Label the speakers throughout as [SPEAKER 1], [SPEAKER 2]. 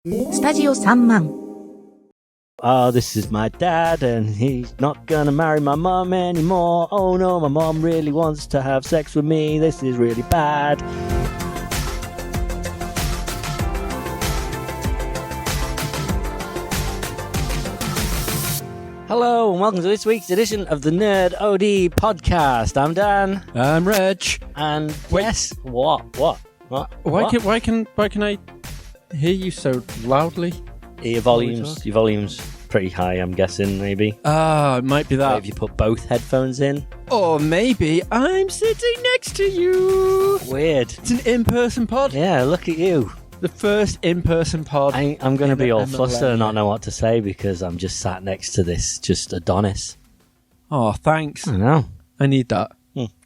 [SPEAKER 1] スタジオ3万
[SPEAKER 2] Oh, this is my dad, and he's not gonna marry my mum anymore. Oh no, my mum really wants to have sex with me. This is really bad. Hello, and welcome to this week's edition of the Nerd OD podcast. I'm Dan.
[SPEAKER 3] I'm Reg.
[SPEAKER 2] And yes, what?
[SPEAKER 3] Why can I hear you so loudly?
[SPEAKER 2] Your volume's pretty high, I'm guessing, maybe.
[SPEAKER 3] It might be that.
[SPEAKER 2] If you put both headphones in.
[SPEAKER 3] Or maybe I'm sitting next to you.
[SPEAKER 2] Weird.
[SPEAKER 3] It's an in-person pod.
[SPEAKER 2] Yeah, look at you.
[SPEAKER 3] The first in-person pod.
[SPEAKER 2] I'm going to be all
[SPEAKER 3] MLA.
[SPEAKER 2] flustered and not know what to say because I'm just sat next to this just Adonis.
[SPEAKER 3] Oh, thanks.
[SPEAKER 2] I know.
[SPEAKER 3] I need that.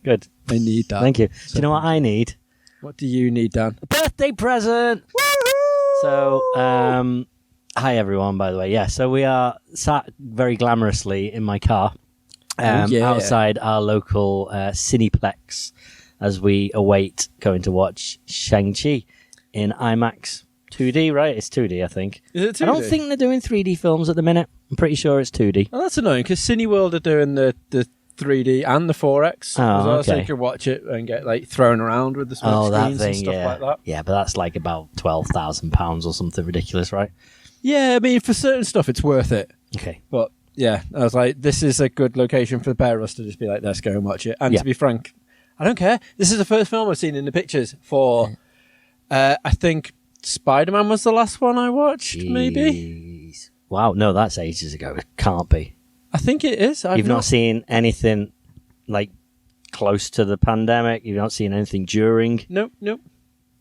[SPEAKER 2] Good.
[SPEAKER 3] I need that.
[SPEAKER 2] Thank you. Do you know what I need?
[SPEAKER 3] What do you need, Dan?
[SPEAKER 2] A birthday present! Woohoo! So, hi everyone, by the way. Yeah, so we are sat very glamorously in my car outside our local Cineplex as we await going to watch Shang-Chi in IMAX 2D, right? It's 2D, I think.
[SPEAKER 3] Is it 2D?
[SPEAKER 2] I don't think they're doing 3D films at the minute. I'm pretty sure it's 2D.
[SPEAKER 3] Oh, that's annoying because Cineworld are doing the 3D and the 4X as well, so you can watch it and get like thrown around with the smoke screens and stuff like that.
[SPEAKER 2] Yeah, but that's like about £12,000 or something ridiculous, right?
[SPEAKER 3] Yeah, I mean, for certain stuff, it's worth it.
[SPEAKER 2] Okay.
[SPEAKER 3] But yeah, I was like, this is a good location for the pair of us to just be like, let's go and watch it. And to be frank, I don't care. This is the first film I've seen in the pictures for, I think Spider-Man was the last one I watched, maybe.
[SPEAKER 2] Wow, no, that's ages ago. It can't be.
[SPEAKER 3] I think it is.
[SPEAKER 2] You've not seen anything like close to the pandemic? You've not seen anything during?
[SPEAKER 3] Nope.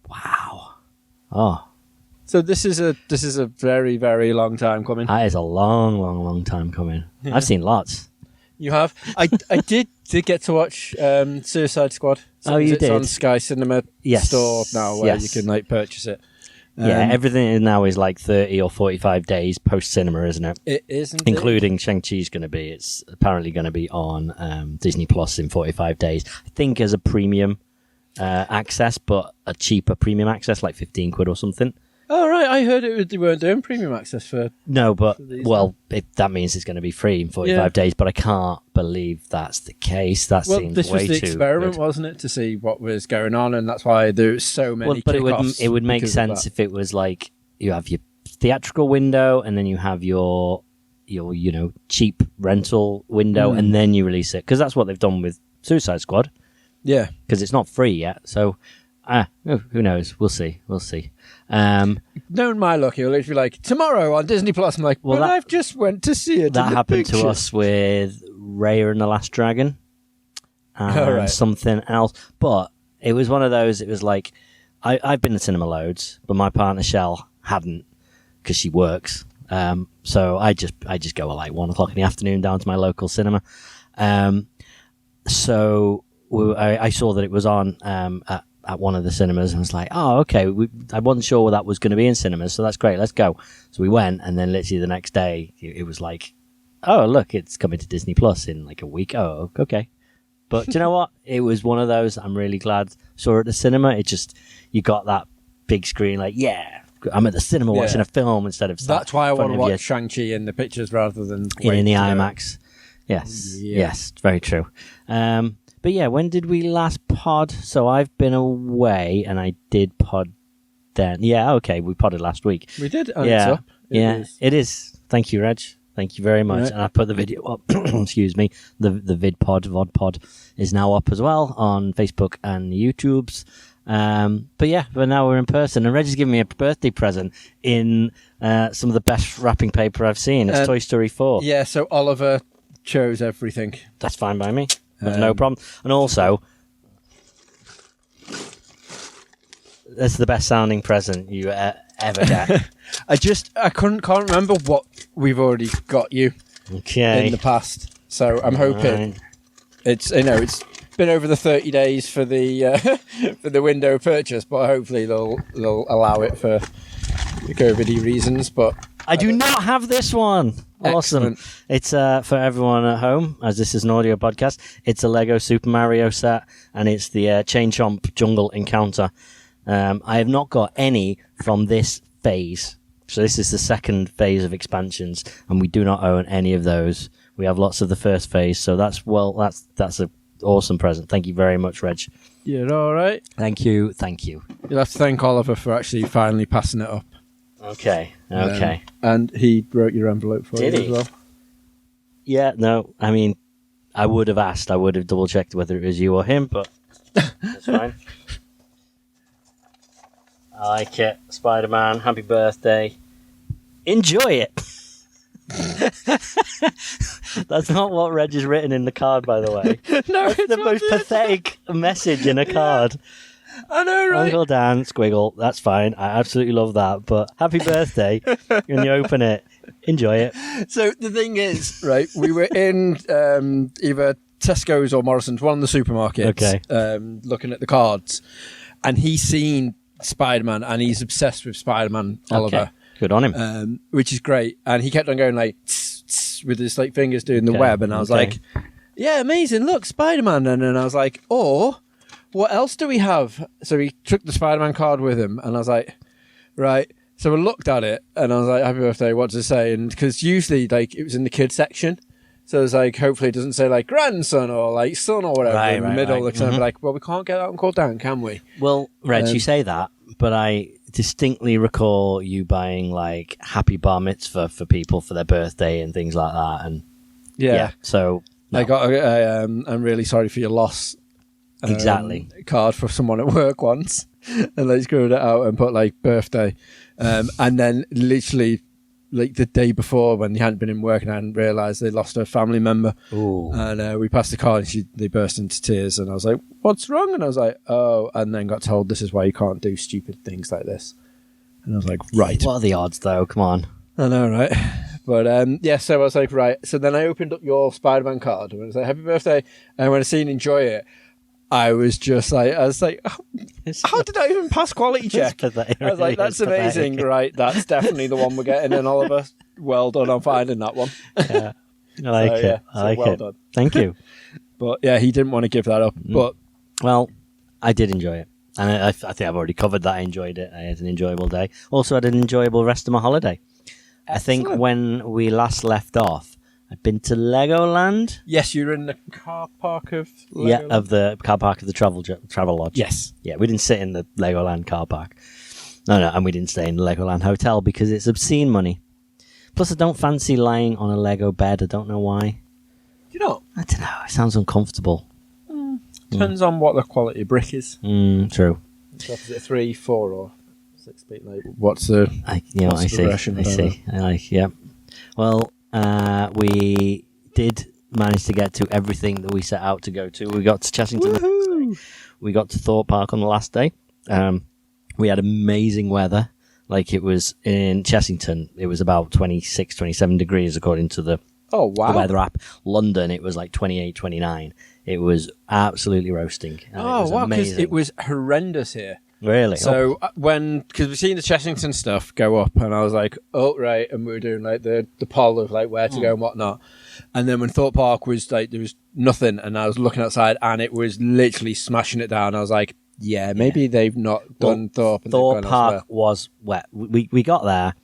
[SPEAKER 2] Wow. Oh.
[SPEAKER 3] So this is a very, very long time coming.
[SPEAKER 2] That is a long time coming. Yeah. I've seen lots.
[SPEAKER 3] You have? I did get to watch Suicide Squad.
[SPEAKER 2] So you did?
[SPEAKER 3] It's on Sky Cinema store now where you can like purchase it.
[SPEAKER 2] Everything now is like 30 or 45 days post-cinema, isn't it?
[SPEAKER 3] It is, indeed. Including
[SPEAKER 2] Shang-Chi's going to be. It's apparently going to be on Disney Plus in 45 days. I think as a premium access, but a cheaper premium access, like 15 quid or something.
[SPEAKER 3] Oh, right. I heard they weren't doing premium access for...
[SPEAKER 2] No, but, that means it's going to be free in 45 days, but I can't believe that's the case. That seems way too
[SPEAKER 3] this was the experiment,
[SPEAKER 2] good.
[SPEAKER 3] Wasn't it, to see what was going on, and that's why there's so many
[SPEAKER 2] it would make sense if it was like, you have your theatrical window, and then you have your cheap rental window, and then you release it. Because that's what they've done with Suicide Squad.
[SPEAKER 3] Yeah.
[SPEAKER 2] Because it's not free yet, so... who knows? We'll see.
[SPEAKER 3] Knowing my luck, he'll literally be like, tomorrow on Disney Plus. I'm like, I've just went to see it.
[SPEAKER 2] That happened to us with Raya and the Last Dragon and something else. But it was one of those, it was like, I've been to cinema loads, but my partner Shell hadn't because she works. So I just go at like 1 o'clock in the afternoon down to my local cinema. So I saw that it was on at one of the cinemas and was like, oh, okay, I wasn't sure that was going to be in cinemas, so that's great, let's go. So we went, and then literally the next day, it was like, oh, look, it's coming to Disney Plus in like a week. Oh, okay. But do you know what? It was one of those, I'm really glad saw it at the cinema. It just, you got that big screen, like, yeah, I'm at the cinema watching a film instead of...
[SPEAKER 3] That's why I want to watch Shang-Chi in the pictures rather than...
[SPEAKER 2] In the IMAX. Yes, very true. But yeah, when did we last pod? So I've been away, and I did pod then. Yeah, okay, we podded last week.
[SPEAKER 3] We did, and it's up.
[SPEAKER 2] It is. Thank you, Reg. Thank you very much. Right. And I put the video up. Excuse me. The VOD is now up as well on Facebook and YouTube's. But now we're in person, and Reg is giving me a birthday present in some of the best wrapping paper I've seen. It's Toy Story 4.
[SPEAKER 3] Yeah, so Oliver chose everything.
[SPEAKER 2] That's fine by me. No problem. And also, that's the best sounding present you ever get.
[SPEAKER 3] I can't remember what we've already got you in the past. So I'm hoping it's been over the 30 days for the for the window purchase, but hopefully they'll allow it for COVID reasons. But
[SPEAKER 2] I do not have this one. Awesome. Excellent. It's for everyone at home, as this is an audio podcast. It's a Lego Super Mario set, and it's the Chain Chomp Jungle Encounter. I have not got any from this phase. So this is the second phase of expansions, and we do not own any of those. We have lots of the first phase, so that's an awesome present. Thank you very much, Reg.
[SPEAKER 3] You're all right.
[SPEAKER 2] Thank you.
[SPEAKER 3] You'll have to thank Oliver for actually finally passing it up.
[SPEAKER 2] Okay.
[SPEAKER 3] And he wrote your envelope for you as well.
[SPEAKER 2] Yeah, no, I mean, I would have asked. I would have double-checked whether it was you or him, but that's fine. I like it. Spider-Man, happy birthday. Enjoy it. That's not what Reg has written in the card, by the way.
[SPEAKER 3] No,
[SPEAKER 2] that's the most pathetic message in a card.
[SPEAKER 3] I know, right?
[SPEAKER 2] Uncle Dan, squiggle, that's fine. I absolutely love that. But happy birthday. When you open it, enjoy it.
[SPEAKER 3] So the thing is, right, we were in either Tesco's or Morrison's, one of the supermarkets, looking at the cards, and he's seen Spider-Man, and he's obsessed with Spider-Man, Oliver.
[SPEAKER 2] Okay. Good on him.
[SPEAKER 3] Which is great. And he kept on going like, tss, tss, with his like fingers doing the web, and I was like, yeah, amazing, look, Spider-Man. And then I was like, what else do we have? So he took the Spider-Man card with him, and I was like, right. So I looked at it, and I was like, happy birthday, what does it say? And because usually, like, it was in the kids section. So it was like, hopefully it doesn't say, like, grandson or, like, son or whatever in the middle. Right. Mm-hmm. Like, well, we can't get that Uncle Dan, can we?
[SPEAKER 2] Well, Reg, you say that, but I distinctly recall you buying, like, happy bar mitzvah for people for their birthday and things like that. And yeah so... No.
[SPEAKER 3] I'm really sorry for your loss.
[SPEAKER 2] Exactly.
[SPEAKER 3] Card for someone at work once, and they screwed it out and put like birthday, and then literally like the day before when they hadn't been in work and I hadn't realised they lost a family member.
[SPEAKER 2] Ooh.
[SPEAKER 3] And we passed the card and they burst into tears, and I was like, "What's wrong?" And I was like, "Oh," and then got told this is why you can't do stupid things like this. And I was like, "Right."
[SPEAKER 2] What are the odds, though? Come on.
[SPEAKER 3] I know, right? But so I was like, right. So then I opened up your Spider-Man card and I was like, "Happy birthday!" And when I seen enjoy it, I was like, how did I even pass quality check? I was like, that's amazing, right? That's definitely the one we're getting. And Oliver, well done on finding that one.
[SPEAKER 2] Yeah, I like it. Yeah, I like it. Done. Thank you.
[SPEAKER 3] But yeah, he didn't want to give that up. But
[SPEAKER 2] well, I did enjoy it. And I think I've already covered that. I enjoyed it. I had an enjoyable day. Also had an enjoyable rest of my holiday. Excellent. I think when we last left off, I'd been to Legoland.
[SPEAKER 3] Yes, you were in the car park of Legoland.
[SPEAKER 2] Yeah, of the car park of the Travel Lodge.
[SPEAKER 3] Yes.
[SPEAKER 2] Yeah, we didn't sit in the Legoland car park. No, and we didn't stay in the Legoland hotel because it's obscene money. Plus, I don't fancy lying on a Lego bed. I don't know why.
[SPEAKER 3] Do you know?
[SPEAKER 2] I don't know. It sounds uncomfortable.
[SPEAKER 3] Depends on what the quality of brick is.
[SPEAKER 2] True.
[SPEAKER 3] So is it 3, 4, or 6 feet? Like, what's the?
[SPEAKER 2] I see. I like. Yeah. Well. We did manage to get to everything that we set out to go to. We got to Chessington.
[SPEAKER 3] Woohoo!
[SPEAKER 2] We got to Thorpe Park on the last day. We had amazing weather. Like it was in Chessington, it was about 26, 27 degrees according to the weather app. London, it was like 28, 29. It was absolutely roasting.
[SPEAKER 3] Because it was horrendous here.
[SPEAKER 2] Really?
[SPEAKER 3] So because we've seen the Chessington stuff go up, and I was like, oh, right, and we were doing like the poll of like where to go and whatnot. And then when Thorpe Park was like, there was nothing, and I was looking outside, and it was literally smashing it down. I was like, yeah, maybe they've not done Thorpe. And
[SPEAKER 2] Thorpe Park was wet. We got there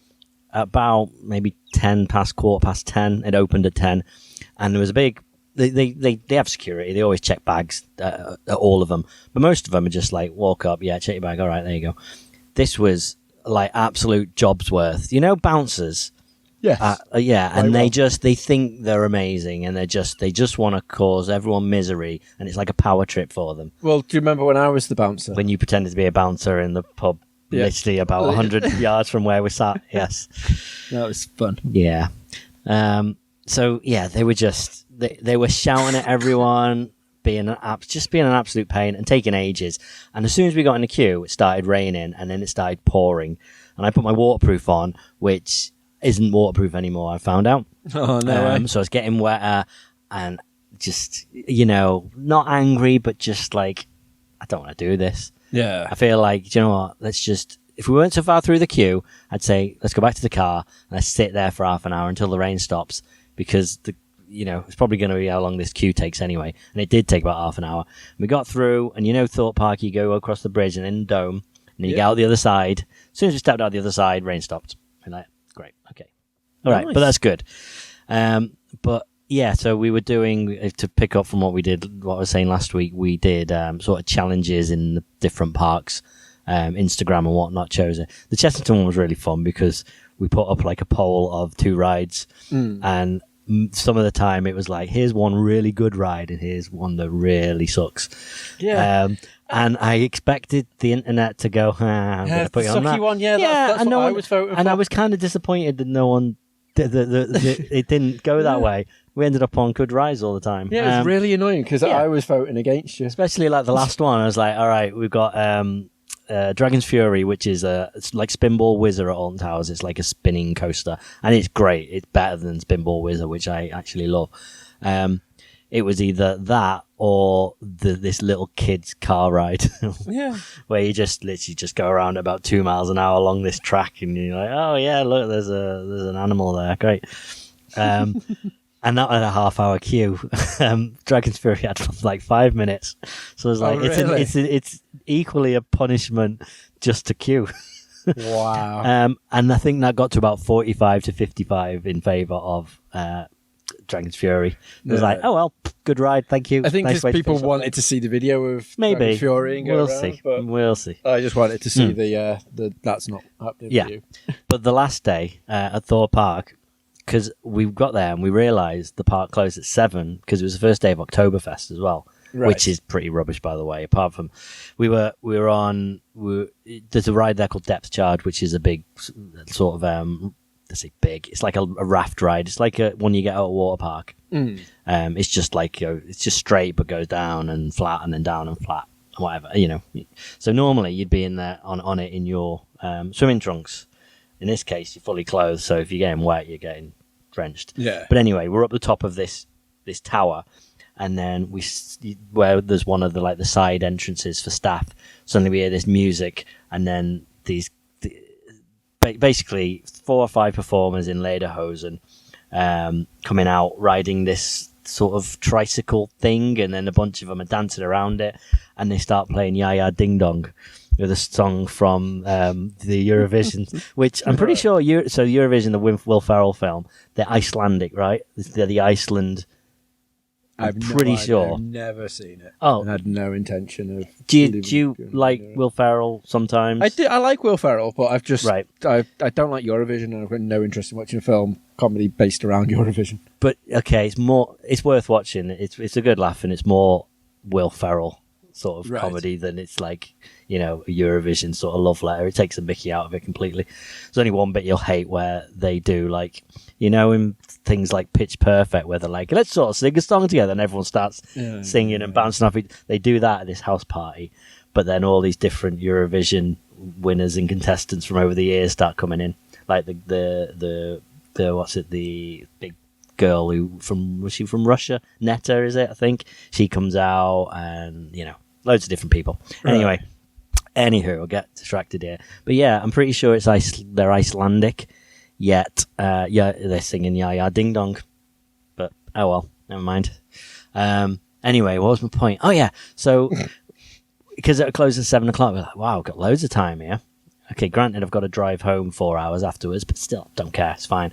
[SPEAKER 2] about maybe 10:15. It opened at 10, and there was a big. They have security. They always check bags, all of them. But most of them are just like, walk up, check your bag. All right, there you go. This was like absolute job's worth. You know, bouncers?
[SPEAKER 3] Yes.
[SPEAKER 2] And they think they're amazing, and they just want to cause everyone misery, and it's like a power trip for them.
[SPEAKER 3] Well, do you remember when I was the bouncer?
[SPEAKER 2] When you pretended to be a bouncer in the pub, literally about 100 yards from where we sat, yes.
[SPEAKER 3] That was fun.
[SPEAKER 2] Yeah. So, they were just... They were shouting at everyone, being an absolute pain and taking ages. And as soon as we got in the queue, it started raining and then it started pouring. And I put my waterproof on, which isn't waterproof anymore, I found out.
[SPEAKER 3] Oh, no.
[SPEAKER 2] So I was getting wetter and just, not angry, but just like, I don't want to do this.
[SPEAKER 3] Yeah.
[SPEAKER 2] I feel like, do you know what? If we weren't so far through the queue, I'd say, let's go back to the car and let's sit there for half an hour until the rain stops, because it's probably going to be how long this queue takes anyway. And it did take about half an hour. We got through, and Thorpe Park, you go across the bridge and in the dome, and you get out the other side. As soon as we stepped out the other side, rain stopped. We're like, great, okay. All right,
[SPEAKER 3] Nice.
[SPEAKER 2] but that's good. But yeah, so we were doing, to pick up from what I was saying last week, we did sort of challenges in the different parks, Instagram and whatnot chose it. The Chesterton one was really fun because we put up like a poll of 2 rides, and some of the time it was like, here's one really good ride and here's one that really sucks.
[SPEAKER 3] Yeah.
[SPEAKER 2] And I expected the internet to go, I'm going to put you on that.
[SPEAKER 3] One, that's
[SPEAKER 2] and
[SPEAKER 3] what I was voting for.
[SPEAKER 2] And I was kind of disappointed that no one, it didn't go that way. We ended up on good rides all the time.
[SPEAKER 3] Yeah, it was really annoying because I was voting against you.
[SPEAKER 2] Especially like the last one. I was like, all right, we've got Dragon's Fury, which is it's like Spinball Whizzer at Alton Towers. It's like a spinning coaster, and it's great. It's better than Spinball Whizzer, which I actually love. It was either that or this little kid's car ride, where you just literally just go around about 2 miles an hour along this track, and you're like, oh yeah, look, there's an animal there, great. And that had a half-hour queue. Dragon's Fury had like 5 minutes, so it's like it's equally a punishment just to queue.
[SPEAKER 3] Wow.
[SPEAKER 2] And I think that got to about 45 to 55 in favour of Dragon's Fury. It was like, oh well, good ride, thank you.
[SPEAKER 3] I think
[SPEAKER 2] nice
[SPEAKER 3] because people wanted to see the video of Dragon's Fury and
[SPEAKER 2] we'll see. We'll see.
[SPEAKER 3] I just wanted to see the that's not happening for you.
[SPEAKER 2] But the last day at Thorpe Park, because we got there and we realised the park closed at 7 because it was the first day of Oktoberfest as well, which is pretty rubbish, by the way. Apart from, there's a ride there called Depth Charge, which is a big sort of let's say big. It's like a raft ride. It's like one you get out of a water park. It's just like it's just straight but goes down and flat and then down and flat and whatever. So normally you'd be in there on it in your swimming trunks. In this case, you're fully clothed, so if you're getting wet, you're getting drenched.
[SPEAKER 3] Yeah.
[SPEAKER 2] But anyway, we're up the top of this tower, and then where there's one of the side entrances for staff. Suddenly we hear this music, and then basically 4 or 5 performers in lederhosen coming out riding this sort of tricycle thing, and then a bunch of them are dancing around it, and they start playing Ya Ya Ding Dong with a song from the Eurovision, which I'm pretty sure Eurovision, the Will Ferrell film, they're Icelandic, right? They're the Iceland. I'm pretty sure.
[SPEAKER 3] I've never seen it.
[SPEAKER 2] Oh,
[SPEAKER 3] and had no intention of.
[SPEAKER 2] Do you like Will Ferrell sometimes?
[SPEAKER 3] I like Will Ferrell, but I've just I don't like Eurovision, and I've got no interest in watching a film comedy based around Eurovision.
[SPEAKER 2] But okay, it's worth watching. It's a good laugh, and it's more Will Ferrell sort of comedy than it's like a Eurovision sort of love letter. It takes the mickey out of it completely. There's only one bit you'll hate where they do in things like Pitch Perfect where they're like, let's sort of sing a song together, and everyone starts singing and bouncing off it. They do that at this house party, but then all these different Eurovision winners and contestants from over the years start coming in, like the big girl was she from Russia? Netta, is it? I think she comes out, and loads of different people. Anyway, anywho, I'll get distracted here. But yeah, I'm pretty sure they're Icelandic, yet they're singing Ya Ya Ding Dong. But oh well, never mind. Anyway, what was my point? Oh yeah, so because it closed at 7 o'clock, we're like, wow, I've got loads of time here. Okay, granted, I've got to drive home 4 hours afterwards, but still, don't care. It's fine.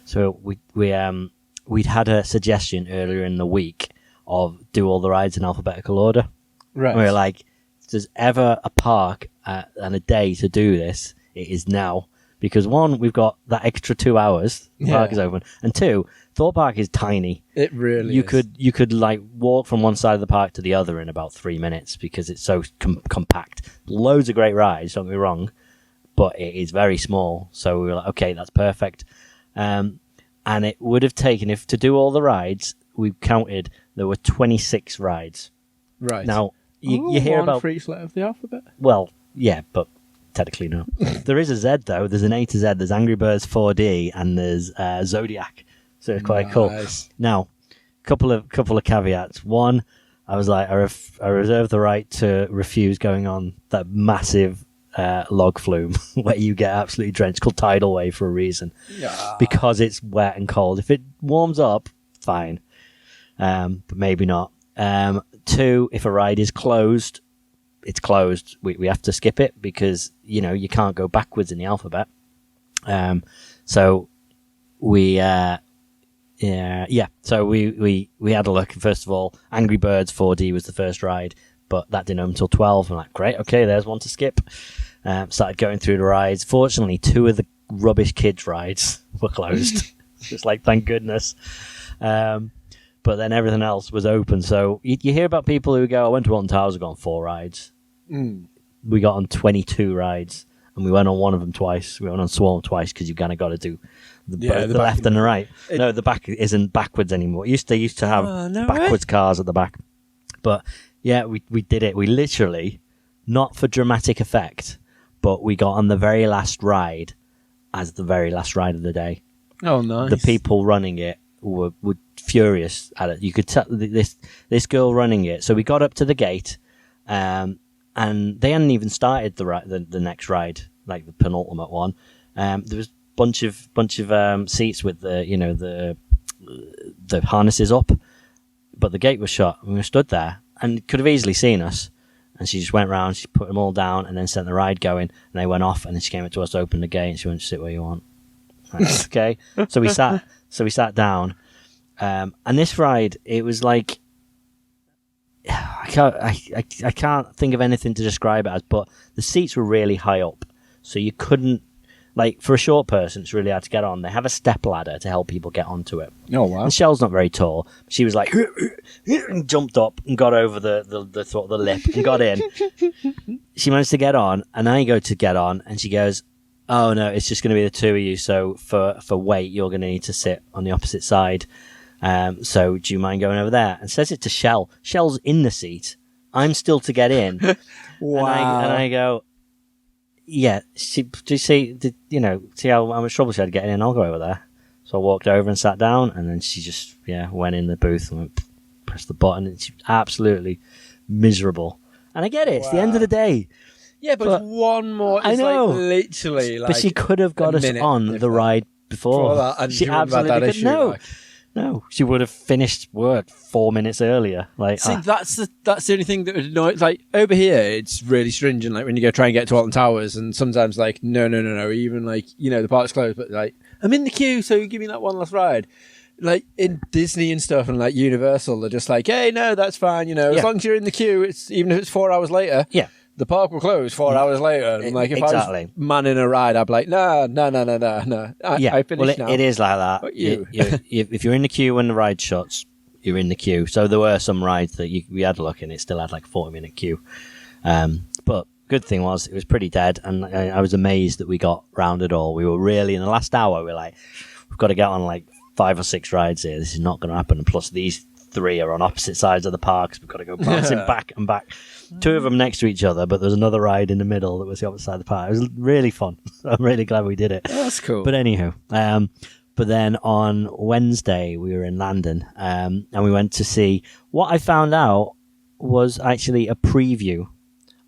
[SPEAKER 2] So we'd had a suggestion earlier in the week of do all the rides in alphabetical order.
[SPEAKER 3] Right.
[SPEAKER 2] We were like, if there's ever a park and a day to do this, it is now. Because one, we've got that extra 2 hours. The park is open. And two, Thorpe Park is tiny.
[SPEAKER 3] It really
[SPEAKER 2] is. You could walk from one side of the park to the other in about 3 minutes because it's so compact. Loads of great rides, don't get me wrong, but it is very small. So we were like, okay, that's perfect. And it would have taken, to do all the rides, we counted, there were 26 rides.
[SPEAKER 3] Right.
[SPEAKER 2] Now, you hear about...
[SPEAKER 3] for each letter of the alphabet?
[SPEAKER 2] Well, yeah, but technically no. There is a Z, though. There's an A to Z. There's Angry Birds 4D, and there's Zodiac. So it's quite cool. Now, couple of caveats. One, I was like, I reserve the right to refuse going on that massive log flume where you get absolutely drenched, called tidal wave for a reason, because it's wet and cold. If it warms up, fine, but maybe not. Two, if a ride is closed, it's closed. We have to skip it because you can't go backwards in the alphabet. So we so we had a look. First of all, Angry Birds 4D was the first ride, but that didn't open until 12. I'm like, great, okay, there's one to skip. Started going through the rides. Fortunately, 2 of the rubbish kids rides were closed. Just like, thank goodness. But then everything else was open. So you hear about people who go, I went to Alton Towers, I got on 4 rides. We got on 22 rides, and we went on one of them twice. We went on Swarm twice, because you kind of got to do the left and the right. No, the back isn't backwards anymore. They used to have backwards cars at the back. But yeah, we did it. We literally, not for dramatic effect, but we got on the very last ride as the very last ride of the day.
[SPEAKER 3] Oh, nice.
[SPEAKER 2] The people running it were furious at it. You could tell this girl running it. So we got up to the gate, and they hadn't even started the next ride, like the penultimate one. There was bunch of seats with the harnesses up, but the gate was shut, and we stood there, and could have easily seen us. And she just went round, she put them all down, and then sent the ride going, and they went off, and then she came up to us to open the gate, and she went, sit where you want. Like, okay. So we sat down, and this ride, it was like, I can't think of anything to describe it as, but the seats were really high up, so you couldn't, like, for a short person, it's really hard to get on. They have a step ladder to help people get onto it.
[SPEAKER 3] Oh, wow.
[SPEAKER 2] And Shell's not very tall. She was like, and jumped up and got over the sort of the lip and got in. She managed to get on, and I go to get on, and she goes, oh no, it's just going to be the 2 of you, so for weight, you're going to need to sit on the opposite side. So do you mind going over there? And says it to Shell. Shell's in the seat. I'm still to get in.
[SPEAKER 3] Wow.
[SPEAKER 2] And I go, yeah, see how much trouble she had getting in? I'll go over there. So I walked over and sat down, and then she just, went in the booth and pressed the button, and she's absolutely miserable. And I get it. It's the end of the day.
[SPEAKER 3] Yeah, but one more.
[SPEAKER 2] I know.
[SPEAKER 3] Like literally,
[SPEAKER 2] but she could have got us on the ride before
[SPEAKER 3] that, and
[SPEAKER 2] she absolutely could.
[SPEAKER 3] Issue,
[SPEAKER 2] no, she would have finished work 4 minutes earlier. Like,
[SPEAKER 3] see, that's the only thing that would annoy. Like over here, it's really stringent. Like when you go try and get to Alton Towers, and sometimes like no. Even like the park's closed, but like I'm in the queue, so you give me that one last ride. Like in Disney and stuff, and like Universal, they're just like, hey, no, that's fine. As long as you're in the queue, it's even if it's 4 hours later.
[SPEAKER 2] Yeah.
[SPEAKER 3] The park will close 4 hours later. And like if I was manning a ride, I'd be like, no. I finished now.
[SPEAKER 2] It is like that. If you're in the queue when the ride shuts, you're in the queue. So there were some rides that we had a look, and it still had like a 40-minute queue. But good thing was it was pretty dead, and I was amazed that we got round it all. We were really in the last hour. We're like, we've got to get on like 5 or 6 rides here. This is not going to happen. And plus these 3 are on opposite sides of the parks. We've got to go bouncing back and back. 2 of them next to each other, but there's another ride in the middle that was the opposite side of the park. It was really fun. I'm really glad we did it.
[SPEAKER 3] Oh, that's cool.
[SPEAKER 2] But anywho, but then on Wednesday we were in London, and we went to see what I found out was actually a preview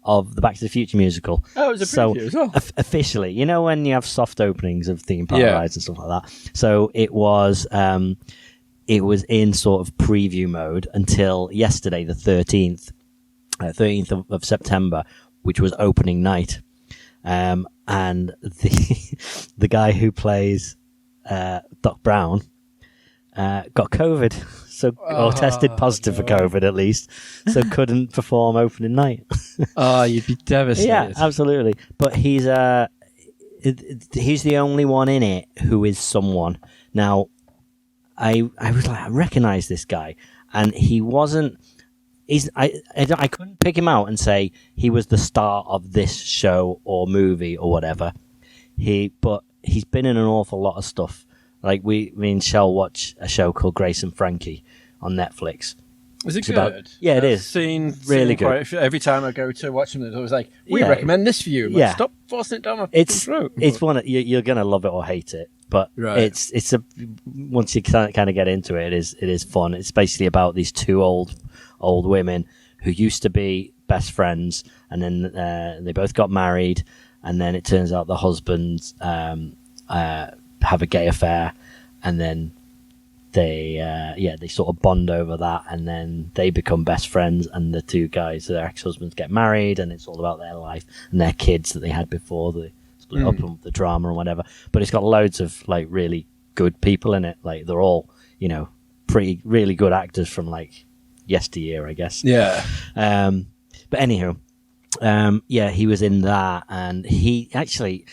[SPEAKER 2] of the Back to the Future musical.
[SPEAKER 3] Oh, it was a preview as well.
[SPEAKER 2] Officially, when you have soft openings of theme park rides and stuff like that. So it was in sort of preview mode until yesterday, the 13th of September, which was opening night. And the guy who plays Doc Brown got COVID, or tested positive for COVID at least, so couldn't perform opening night.
[SPEAKER 3] Oh, you'd be devastated.
[SPEAKER 2] Yeah, absolutely. But he's the only one in it who is someone. Now, I was like, I recognise this guy, and he wasn't. I couldn't pick him out and say he was the star of this show or movie or whatever. But he's been in an awful lot of stuff. Like me and Shell watch a show called Grace and Frankie on Netflix.
[SPEAKER 3] Is it good?
[SPEAKER 2] Yeah, it is.
[SPEAKER 3] Really good. Every time I go to watch them, it's always like, we recommend this for you. Like, stop forcing it down my throat.
[SPEAKER 2] It's one you're gonna love it or hate it, but it's once you kind of get into it, it is fun. It's basically about these 2 old women who used to be best friends, and then they both got married, and then it turns out the husbands have a gay affair, and then they sort of bond over that, and then they become best friends, and the 2 guys, their ex-husbands, get married, and it's all about their life and their kids that they had before they split up and the drama and whatever. But it's got loads of like really good people in it. Like they're all, you know, really good actors from like yesteryear, I guess.
[SPEAKER 3] Yeah.
[SPEAKER 2] But anywho, he was in that, and he actually,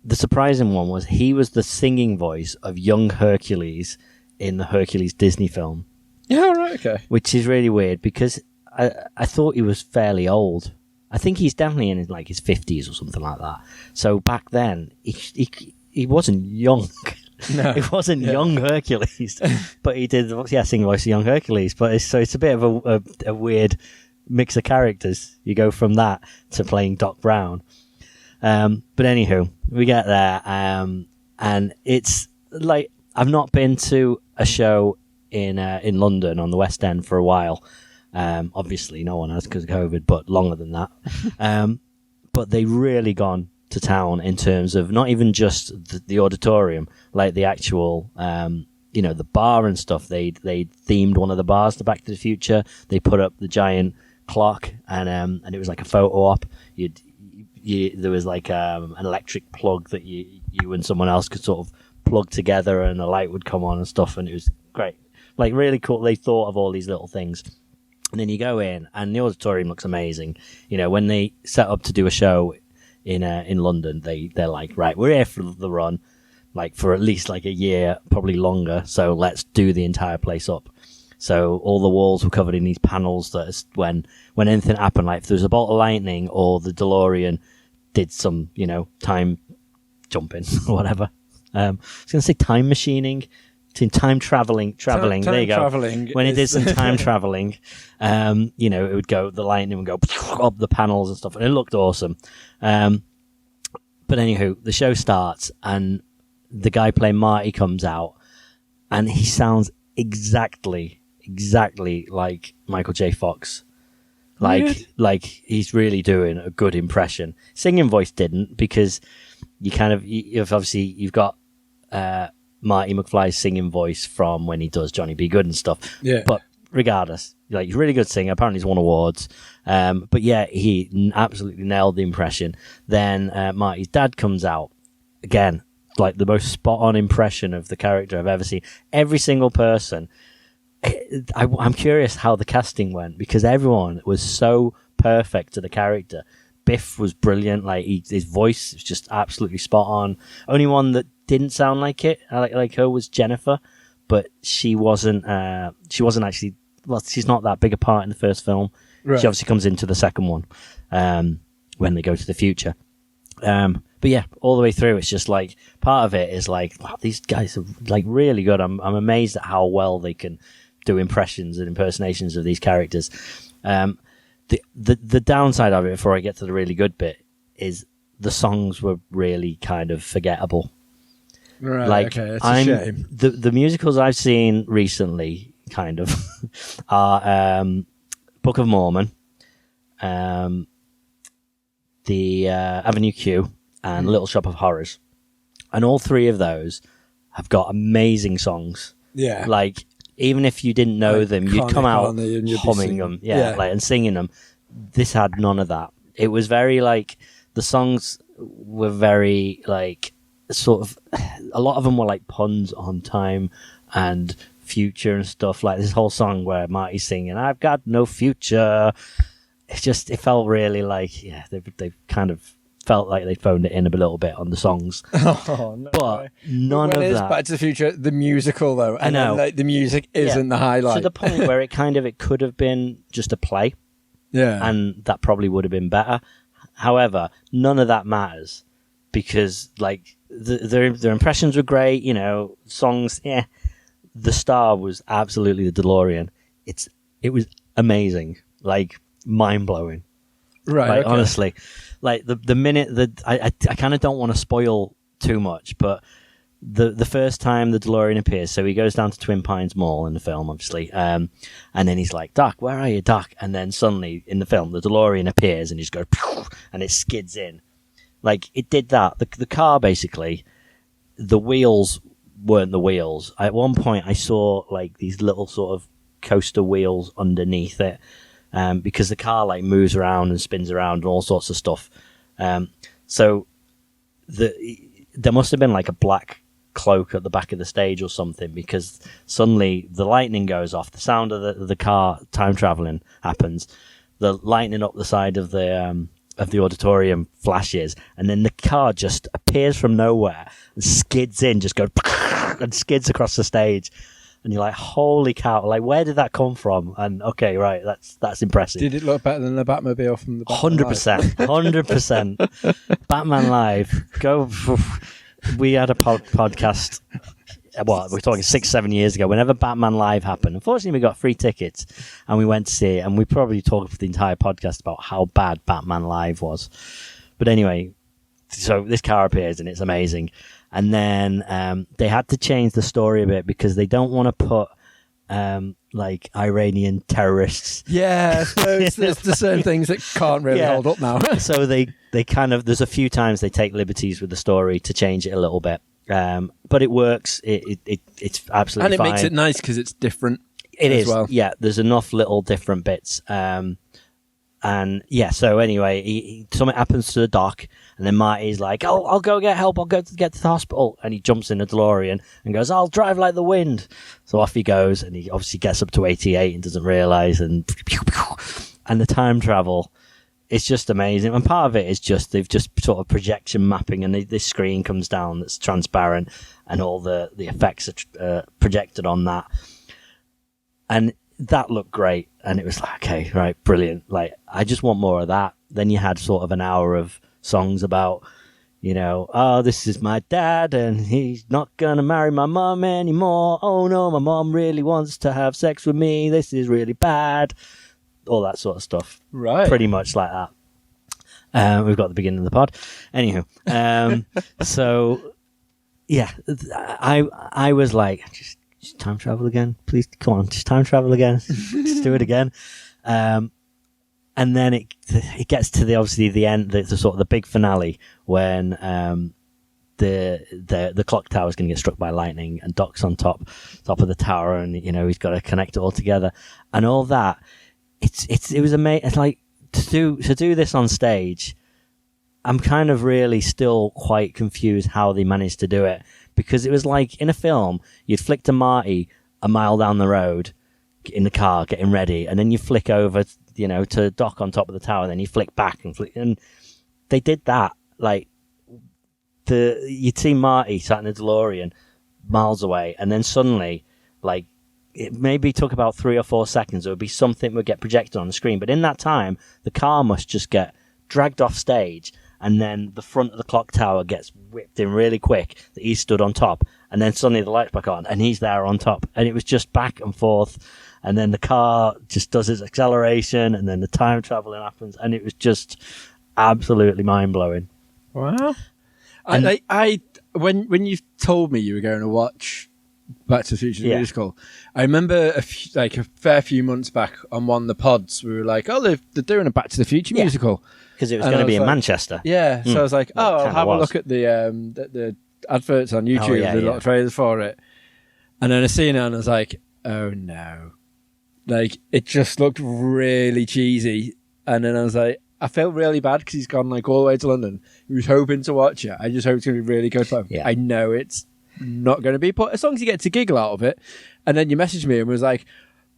[SPEAKER 2] the surprising one was he was the singing voice of young Hercules in the Hercules Disney film.
[SPEAKER 3] Yeah, right, okay.
[SPEAKER 2] Which is really weird because I thought he was fairly old. I think he's definitely in like his 50s or something like that. So back then, he wasn't young.
[SPEAKER 3] No.
[SPEAKER 2] It wasn't young Hercules, but he did sing voice of young Hercules. But it's a bit of a weird mix of characters. You go from that to playing Doc Brown. But anywho, we get there, and it's like I've not been to a show in London on the West End for a while. Obviously, no one has because of COVID, but longer than that. But they really gone to town in terms of not even just the auditorium, like the actual, the bar and stuff. They themed one of the bars to Back to the Future. They put up the giant clock, and it was like a photo op. There was like an electric plug that you and someone else could sort of plug together, and a light would come on and stuff, and it was great. Like really cool. They thought of all these little things. And then you go in, and the auditorium looks amazing. You know, when they set up to do a show in London, they're like, right, we're here for the run, like for at least like a year, probably longer. So let's do the entire place up. So all the walls were covered in these panels that is when anything happened, like if there was a bolt of lightning or the DeLorean did some, time jumping or whatever. I was going to say time machining. Time traveling. There you go.
[SPEAKER 3] Traveling
[SPEAKER 2] when it did some time traveling, it would go. The lightning would go up the panels and stuff, and it looked awesome. But anywho, the show starts, and the guy playing Marty comes out, and he sounds exactly like Michael J. Fox. Like he's really doing a good impression. Singing voice didn't, because you've got. Marty McFly's singing voice from when he does Johnny B. Good and stuff.
[SPEAKER 3] Yeah.
[SPEAKER 2] But regardless, like he's a really good singer. Apparently he's won awards. But yeah, he absolutely nailed the impression. Then Marty's dad comes out. Again, like the most spot-on impression of the character I've ever seen. Every single person. I'm curious how the casting went, because everyone was so perfect to the character. Biff was brilliant. Like his voice was just absolutely spot on. Only one that didn't sound like it, like her, was Jennifer, but she wasn't actually. Well, she's not that big a part in the first film. Right. She obviously comes into the second one when they go to the future. But yeah, all the way through, it's just like part of it is like, wow, these guys are like really good. I'm amazed at how well they can do impressions and impersonations of these characters. The downside of it, before I get to the really good bit, is the songs were really kind of forgettable.
[SPEAKER 3] Right,
[SPEAKER 2] like,
[SPEAKER 3] okay, that's a shame.
[SPEAKER 2] The musicals I've seen recently, kind of, are Book of Mormon, the Avenue Q, and Little Shop of Horrors. And all three of those have got amazing songs.
[SPEAKER 3] Yeah.
[SPEAKER 2] Like, even if you didn't know them, you'd come out humming them, and singing them. This had none of that. It was very like, the songs were very like, sort of, a lot of them were like puns on time and future and stuff. Like this whole song where Marty's singing, "I've got no future." It felt really like, they kind of felt like they phoned it in a little bit on the songs.
[SPEAKER 3] Oh, no
[SPEAKER 2] but
[SPEAKER 3] way.
[SPEAKER 2] none
[SPEAKER 3] When
[SPEAKER 2] of
[SPEAKER 3] is
[SPEAKER 2] that.
[SPEAKER 3] Back to the Future, the musical though, and
[SPEAKER 2] I know.
[SPEAKER 3] then, like, the music isn't the highlight.
[SPEAKER 2] To the point where it could have been just a play, and that probably would have been better. However, none of that matters, because like their impressions were great. Songs. Yeah, the star was absolutely the DeLorean. It was amazing, like mind blowing.
[SPEAKER 3] Right.
[SPEAKER 2] Like,
[SPEAKER 3] okay.
[SPEAKER 2] honestly, like the minute that I kind of don't want to spoil too much, but the first time the DeLorean appears, so he goes down to Twin Pines Mall in the film, obviously, and then he's like, "Doc, where are you, Doc?" And then suddenly in the film, the DeLorean appears and he just goes, and it skids in. Like, it did that. The car, basically, the wheels weren't the wheels. At one point, I saw like these little sort of coaster wheels underneath it, because the car like moves around and spins around and all sorts of stuff. So there must have been like a black cloak at the back of the stage or something, because suddenly the lightning goes off, the sound of the car time traveling happens, the lightning up the side of the auditorium flashes, and then the car just appears from nowhere and skids in, just goes and skids across the stage, and you're like, holy cow, like, where did that come from? And okay, right, that's impressive.
[SPEAKER 3] Did it look better than the Batmobile from the
[SPEAKER 2] Batman 100%, 100%. Batman Live, go. We had a podcast, we're talking 6-7 years ago, whenever Batman Live happened. Unfortunately, we got free tickets and we went to see it, and we probably talked for the entire podcast about how bad Batman Live was. But anyway, so this car appears and it's amazing. And then they had to change the story a bit because they don't want to put like Iranian terrorists.
[SPEAKER 3] Yeah, so there's certain things that can't really hold up now.
[SPEAKER 2] So they kind of, there's a few times they take liberties with the story to change it a little bit. But it works. It's absolutely fine.
[SPEAKER 3] And it makes it nice because it's different.
[SPEAKER 2] It is.
[SPEAKER 3] Well.
[SPEAKER 2] Yeah, there's enough little different bits. And yeah, so anyway, something happens to the doc, and then Marty's like, "Oh, I'll go get help. I'll go to get to the hospital." And he jumps in a DeLorean and goes, "I'll drive like the wind." So off he goes, and he obviously gets up to 88 and doesn't realize, and the time travel, it's just amazing. And part of it is just they've just sort of projection mapping, and this screen comes down that's transparent, and all the effects are projected on that, and that looked great. And it was like, okay, right, brilliant. Like, I just want more of that. Then you had sort of an hour of songs about, you know, oh, this is my dad and he's not going to marry my mum anymore. Oh no, my mum really wants to have sex with me. This is really bad. All that sort of stuff.
[SPEAKER 3] Right.
[SPEAKER 2] Pretty much like that. We've got the beginning of the pod. Anywho, so yeah, I was like, just time travel again, please, come on, just time travel again, just do it again. And then it gets to the end, the sort of the big finale when the clock tower is going to get struck by lightning, and Doc's on top of the tower, and you know he's got to connect it all together, and all that. It was amazing. It's like to do this on stage. I'm kind of really still quite confused how they managed to do it. Because it was like, in a film, you'd flick to Marty a mile down the road in the car, getting ready, and then you flick over, you know, to Doc on top of the tower, and then you flick back and they did that. Like, you'd see Marty sat in a DeLorean miles away, and then suddenly, like, it maybe took about 3 or 4 seconds, there would be something would get projected on the screen, but in that time, the car must just get dragged off stage, and then the front of the clock tower gets whipped in really quick, that he's stood on top, and then suddenly the light's back on, and he's there on top, and it was just back and forth, and then the car just does its acceleration, and then the time traveling happens, and it was just absolutely mind-blowing.
[SPEAKER 3] Wow. I when you told me you were going to watch Back to the Future musical, I remember a fair few months back on one of the pods, we were like, oh, they're doing a Back to the Future musical.
[SPEAKER 2] Because it was going to be in Manchester.
[SPEAKER 3] Yeah, so I was like, I'll have a look at the adverts on YouTube, the lot of trailers for it. And then I seen it and I was like, oh no. Like, it just looked really cheesy. And then I was like, I felt really bad because he's gone like all the way to London. He was hoping to watch it. I just hope it's going to be really good for him. Yeah. I know it's not going to be, but as long as you get to giggle out of it. And then you messaged me and was like,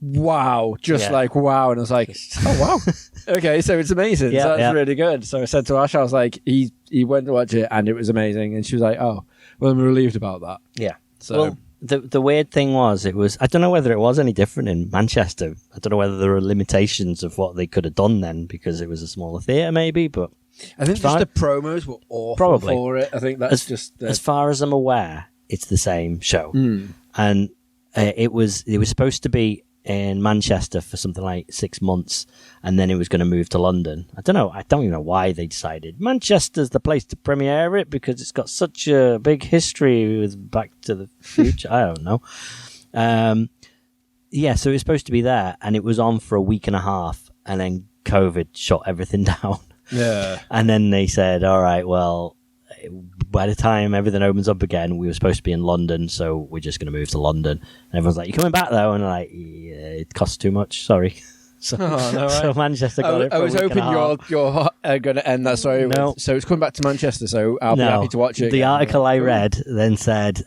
[SPEAKER 3] wow, like wow. And I was like, oh wow. Okay, so it's amazing. So that's really good. So I said to Ash, I was like, he went to watch it and it was amazing. And she was like, oh, well, I'm relieved about that.
[SPEAKER 2] Yeah. So well, the weird thing was, I don't know whether it was any different in Manchester. I don't know whether there were limitations of what they could have done then because it was a smaller theatre maybe, but
[SPEAKER 3] I think just the promos were awful for it. I think that's
[SPEAKER 2] as far as I'm aware, it's the same show. And it was supposed to be in Manchester for something like 6 months, and then it was going to move to London. I don't even know why they decided Manchester's the place to premiere it, because it's got such a big history with Back to the Future. I don't know. So it was supposed to be there, and it was on for a week and a half, and then COVID shut everything down.
[SPEAKER 3] Yeah.
[SPEAKER 2] And then they said, all right, well, by the time everything opens up again, we were supposed to be in London, so we're just going to move to London. And everyone's like, you coming back though? And I'm like, yeah, it costs too much, sorry. So,
[SPEAKER 3] no, right.
[SPEAKER 2] so Manchester got it.
[SPEAKER 3] I was hoping you're going to end that story.
[SPEAKER 2] No.
[SPEAKER 3] So it's coming back to Manchester. So I'll be happy to watch it.
[SPEAKER 2] The article I read then said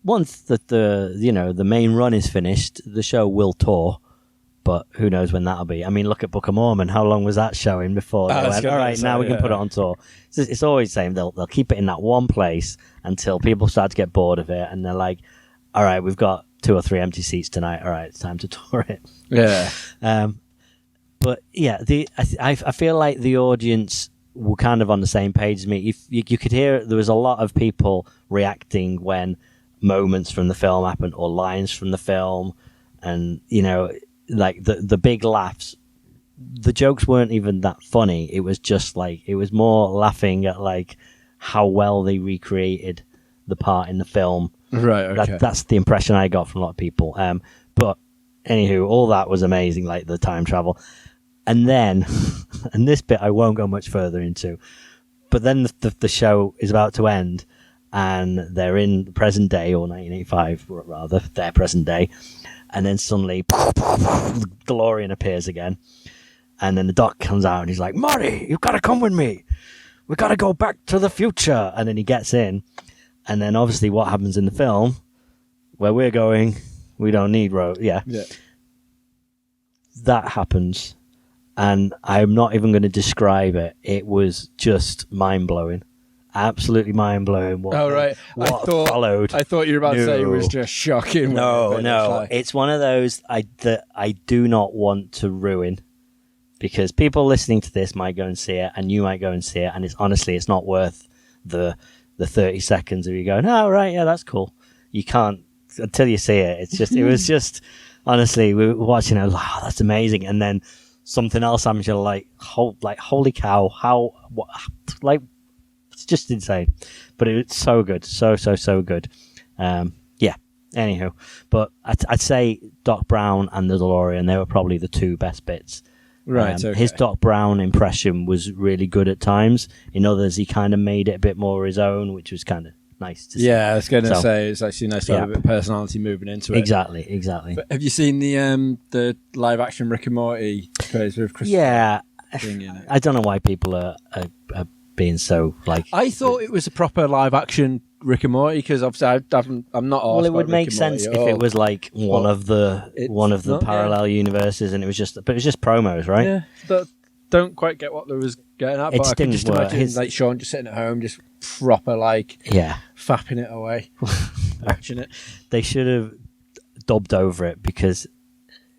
[SPEAKER 2] once that the main run is finished, the show will tour. But who knows when that'll be? I mean, look at Book of Mormon. How long was that showing before they went, all right, now we can put it on tour? It's always the same. They'll keep it in that one place until people start to get bored of it, and they're like, all right, we've got 2 or 3 empty seats tonight. All right, it's time to tour it.
[SPEAKER 3] Yeah.
[SPEAKER 2] But yeah, I feel like the audience were kind of on the same page as me. You could hear there was a lot of people reacting when moments from the film happened or lines from the film, and like the big laughs. The jokes weren't even that funny. It was just like, it was more laughing at like how well they recreated the part in the film.
[SPEAKER 3] Right. Okay.
[SPEAKER 2] That's the impression I got from a lot of people. But anywho, all that was amazing, like the time travel. And then, and this bit I won't go much further into, but then the show is about to end and they're in the present day, or 1985 rather, their present day. And then suddenly, the DeLorean appears again. And then the doc comes out and he's like, Marty, you've got to come with me. We've got to go back to the future. And then he gets in. And then obviously what happens in the film, where we're going, we don't need road. Yeah. That happens. And I'm not even going to describe it. It was just mind-blowing. Absolutely mind-blowing. What followed.
[SPEAKER 3] I thought you were about to say it was just shocking.
[SPEAKER 2] No. It's one of those that I do not want to ruin, because people listening to this might go and see it, and you might go and see it, and it's not worth the 30 seconds of you going, oh, right, yeah, that's cool. You can't, until you see it. It's just, it was just, honestly, we were watching it, I was like, oh, that's amazing. And then something else happens, you're like, holy cow, it's just insane. But it's so good. So good. Yeah. Anywho. But I'd say Doc Brown and the DeLorean, they were probably the 2 best bits.
[SPEAKER 3] Right. Okay.
[SPEAKER 2] His Doc Brown impression was really good at times. In others, he kind of made it a bit more his own, which was kind of nice to see.
[SPEAKER 3] Yeah, I was going to say, it's actually nice to have a bit of personality moving into it.
[SPEAKER 2] Exactly.
[SPEAKER 3] But have you seen the live action Rick and Morty craze with Chris?
[SPEAKER 2] Yeah. I don't know why people are being so like.
[SPEAKER 3] I thought it was a proper live action Rick and Morty, because obviously I'm not.
[SPEAKER 2] Well, it would make sense if it was like one of the parallel universes, and it was just promos, right?
[SPEAKER 3] Yeah, but don't quite get what they was getting at. But I can just imagine like Sean just sitting at home, just proper like fapping it away, watching it.
[SPEAKER 2] They should have dubbed over it, because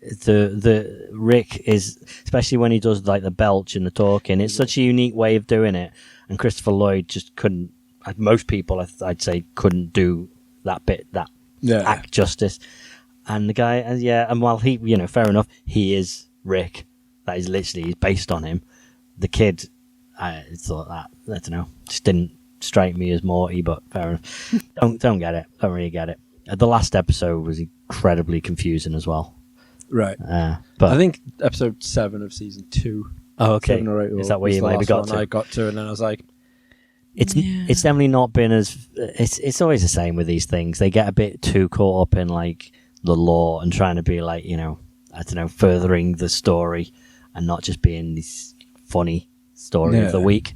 [SPEAKER 2] the Rick is, especially when he does like the belch and the talking, it's such a unique way of doing it, and Christopher Lloyd just couldn't. Most people, I'd say, couldn't do that act justice. And the guy, and while he, fair enough, he is Rick. That is literally, he's based on him. The kid, I thought that, I don't know, just didn't strike me as Morty, but fair enough. Don't get it. Don't really get it. The last episode was incredibly confusing as well.
[SPEAKER 3] Right.
[SPEAKER 2] But
[SPEAKER 3] I think episode 7 of season 2.
[SPEAKER 2] Oh, okay.
[SPEAKER 3] 7 or 8
[SPEAKER 2] is that where you maybe got to?
[SPEAKER 3] I got to, and then I was like,
[SPEAKER 2] It's definitely not been as. It's always the same with these things. They get a bit too caught up in like the lore and trying to be like, I don't know, furthering the story and not just being this funny story of the week.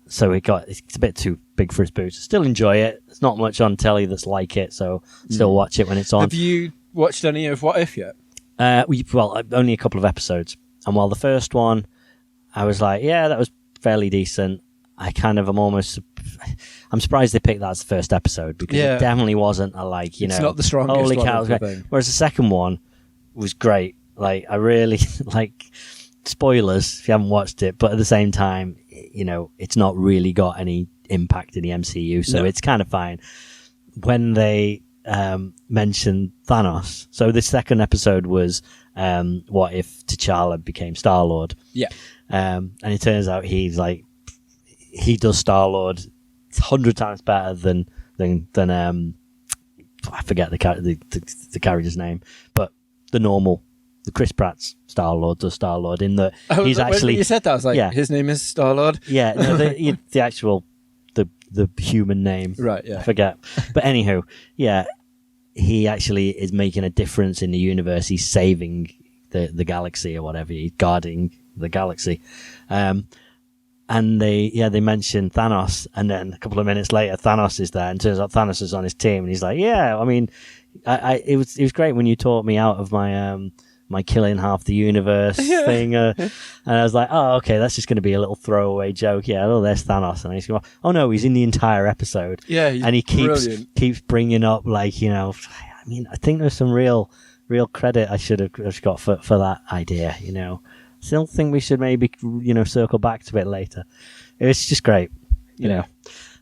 [SPEAKER 2] So it's a bit too big for its boots. Still enjoy it. There's not much on telly that's like it, so still watch it when it's on.
[SPEAKER 3] Have you watched any of What If yet?
[SPEAKER 2] Only a couple of episodes. And while the first one, I was like, yeah, that was fairly decent. I'm surprised they picked that as the first episode, because it definitely wasn't
[SPEAKER 3] it's not the strongest
[SPEAKER 2] holy cow,
[SPEAKER 3] thing.
[SPEAKER 2] Whereas the second one was great. Like, I really like, spoilers if you haven't watched it, but at the same time, it's not really got any impact in the MCU, so it's kind of fine. When they mentioned Thanos, so the second episode was what if T'Challa became Star-Lord?
[SPEAKER 3] Yeah.
[SPEAKER 2] And it turns out he does Star-Lord 100 times better than I forget the character's name, but the Chris Pratt's Star-Lord does Star-Lord, in that he's actually.
[SPEAKER 3] When you said that, I was like, his name is Star-Lord.
[SPEAKER 2] Yeah, no, the actual the human name,
[SPEAKER 3] right? Yeah,
[SPEAKER 2] I forget. But anywho, he actually is making a difference in the universe. He's saving the galaxy or whatever. He's guarding the galaxy. And they mentioned Thanos, and then a couple of minutes later, Thanos is there, and turns out Thanos is on his team, and he's like, "Yeah, I mean, it was great when you taught me out of my my killing half the universe thing," and I was like, "Oh, okay, that's just going to be a little throwaway joke." Yeah, oh, there's Thanos, and he's going, "Oh no, he's in the entire episode."
[SPEAKER 3] Yeah,
[SPEAKER 2] and he keeps bringing up, like, you know, I mean, I think there's some real credit I should have got for that idea, you know. Still think we should maybe, you know, circle back to it later. It's just great, you know.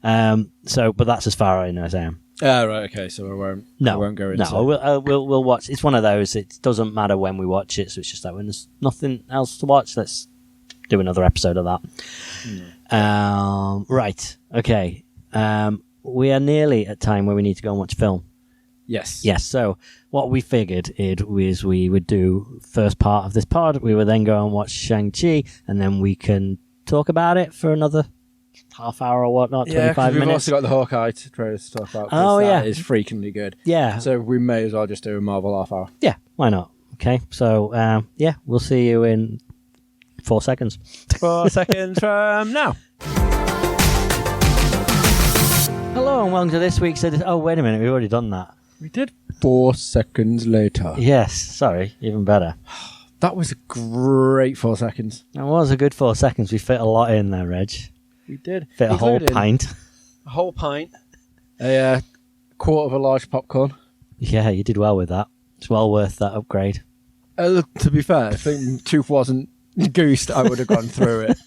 [SPEAKER 2] But that's as far as I am.
[SPEAKER 3] Right, okay, so I won't go into it.
[SPEAKER 2] No, we'll watch. It's one of those. It doesn't matter when we watch it, so it's just that when there's nothing else to watch, let's do another episode of that. Right, okay. We are nearly at time where we need to go and watch film.
[SPEAKER 3] Yes.
[SPEAKER 2] So what we figured was we would do first part of this pod. We would then go and watch Shang-Chi, and then we can talk about it for another half hour or whatnot, 25
[SPEAKER 3] we've
[SPEAKER 2] minutes.
[SPEAKER 3] also got the Hawkeye trailer to talk about. That is freakingly good.
[SPEAKER 2] Yeah.
[SPEAKER 3] So we may as well just do a Marvel half hour.
[SPEAKER 2] Yeah, why not? Okay, so we'll see you in 4 seconds.
[SPEAKER 3] 4 seconds from now.
[SPEAKER 2] Hello and welcome to this week's edition. Oh, wait a minute, we've already done that.
[SPEAKER 3] We did 4 seconds later.
[SPEAKER 2] Yes, sorry, even better.
[SPEAKER 3] That was a great 4 seconds.
[SPEAKER 2] That was a good 4 seconds. We fit a lot in there, Reg.
[SPEAKER 3] We did.
[SPEAKER 2] Fit a whole pint.
[SPEAKER 3] A whole pint. A quarter of a large popcorn.
[SPEAKER 2] Yeah, you did well with that. It's well worth that upgrade.
[SPEAKER 3] To be fair, if the tooth wasn't goosed, I would have gone through it.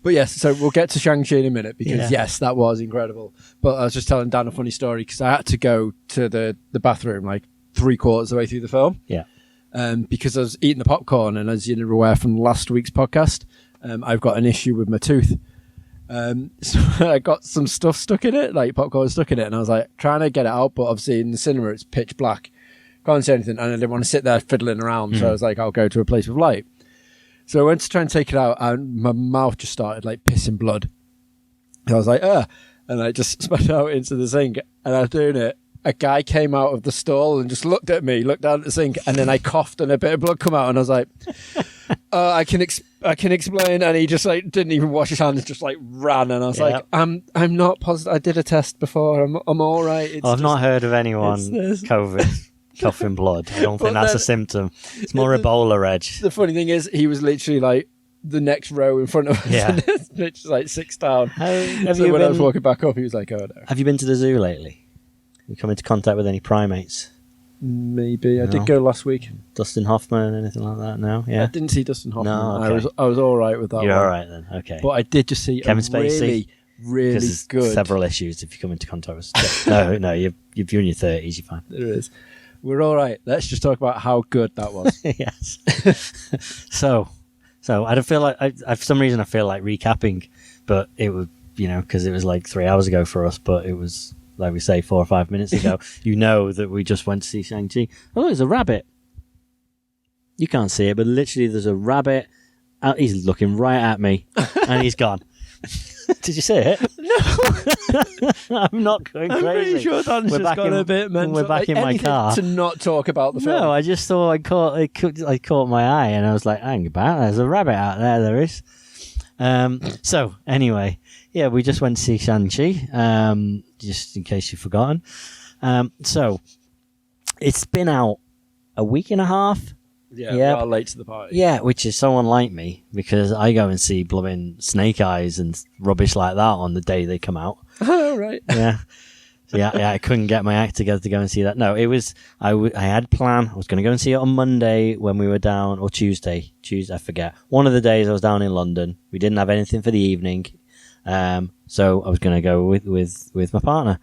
[SPEAKER 3] But yes, so we'll get to Shang-Chi in a minute, because yes, that was incredible. But I was just telling Dan a funny story, because I had to go to the bathroom like 3/4 of the way through the film.
[SPEAKER 2] Yeah.
[SPEAKER 3] Because I was eating the popcorn, and as you're aware from last week's podcast, I've got an issue with my tooth. So I got some stuff stuck in it, like popcorn stuck in it, and I was like trying to get it out, but obviously in the cinema it's pitch black, can't see anything, and I didn't want to sit there fiddling around. So I was like, I'll go to a place with light. So I went to try and take it out, and my mouth just started like pissing blood. I was like, and I just spat it out into the sink, and I was doing it. A guy came out of the stall and just looked at me, looked down at the sink, and then I coughed and a bit of blood come out, and I was like, I can explain. And he just like didn't even wash his hands, just like ran, and I was like, I'm not positive. I did a test before. I'm all right.
[SPEAKER 2] I've not heard of anyone COVID coughing blood. I don't think that's a symptom. It's more Ebola, Reg.
[SPEAKER 3] The funny thing is, he was literally like the next row in front of us.
[SPEAKER 2] Yeah.
[SPEAKER 3] It's like 6 down.
[SPEAKER 2] Have
[SPEAKER 3] so
[SPEAKER 2] you
[SPEAKER 3] when I was walking back up, he was like, oh no.
[SPEAKER 2] Have you been to the zoo lately? You come into contact with any primates?
[SPEAKER 3] Maybe. I did go last week.
[SPEAKER 2] Dustin Hoffman, anything like that? No? Yeah.
[SPEAKER 3] I didn't see Dustin Hoffman.
[SPEAKER 2] No, okay.
[SPEAKER 3] I was all right with that.
[SPEAKER 2] You're
[SPEAKER 3] one.
[SPEAKER 2] all right then. Okay.
[SPEAKER 3] But I did just see
[SPEAKER 2] Kevin Spacey.
[SPEAKER 3] Really good.
[SPEAKER 2] Several issues if you come into contact with. No, you're in your 30s. You're fine.
[SPEAKER 3] There is. We're all right. Let's just talk about how good that was.
[SPEAKER 2] Yes. So I don't feel like for some reason I feel like recapping, but it would, because it was like 3 hours ago for us, but it was, like we say, 4 or 5 minutes ago. That we just went to see Shang-Chi. Oh, there's a rabbit. You can't see it, but literally there's a rabbit. He's looking right at me, and he's gone. Did you see it? No. I'm not going crazy.
[SPEAKER 3] I'm pretty sure Dan's just got a bit mental.
[SPEAKER 2] We're back in my car.
[SPEAKER 3] To not talk about the film.
[SPEAKER 2] No, I just thought I caught my eye, and I was like, hang about, there's a rabbit out there. There is. So anyway, yeah, we just went to see Shang-Chi, just in case you've forgotten. So it's been out a week and a half.
[SPEAKER 3] Yeah, we are late to the party.
[SPEAKER 2] Yeah, which is so unlike me, because I go and see blooming Snake Eyes and rubbish like that on the day they come out.
[SPEAKER 3] Oh, right.
[SPEAKER 2] Yeah. So yeah, I couldn't get my act together to go and see that. No, it was, I had planned. I was going to go and see it on Monday when we were down, or Tuesday, I forget. One of the days I was down in London. We didn't have anything for the evening. So I was going to go with my partner.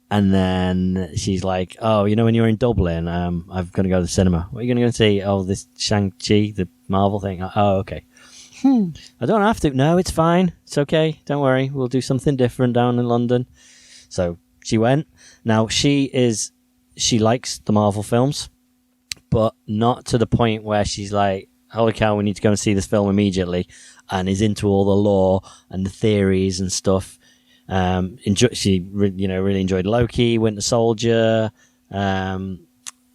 [SPEAKER 2] And then she's like, oh, when you're in Dublin, I'm going to go to the cinema. What are you going to go and see? Oh, this Shang-Chi, the Marvel thing. Oh, okay. I don't have to. No, it's fine. It's okay. Don't worry. We'll do something different down in London. So she went. Now, she likes the Marvel films, but not to the point where she's like, holy cow, we need to go and see this film immediately, and is into all the lore and the theories and stuff. She really enjoyed Loki, Winter Soldier,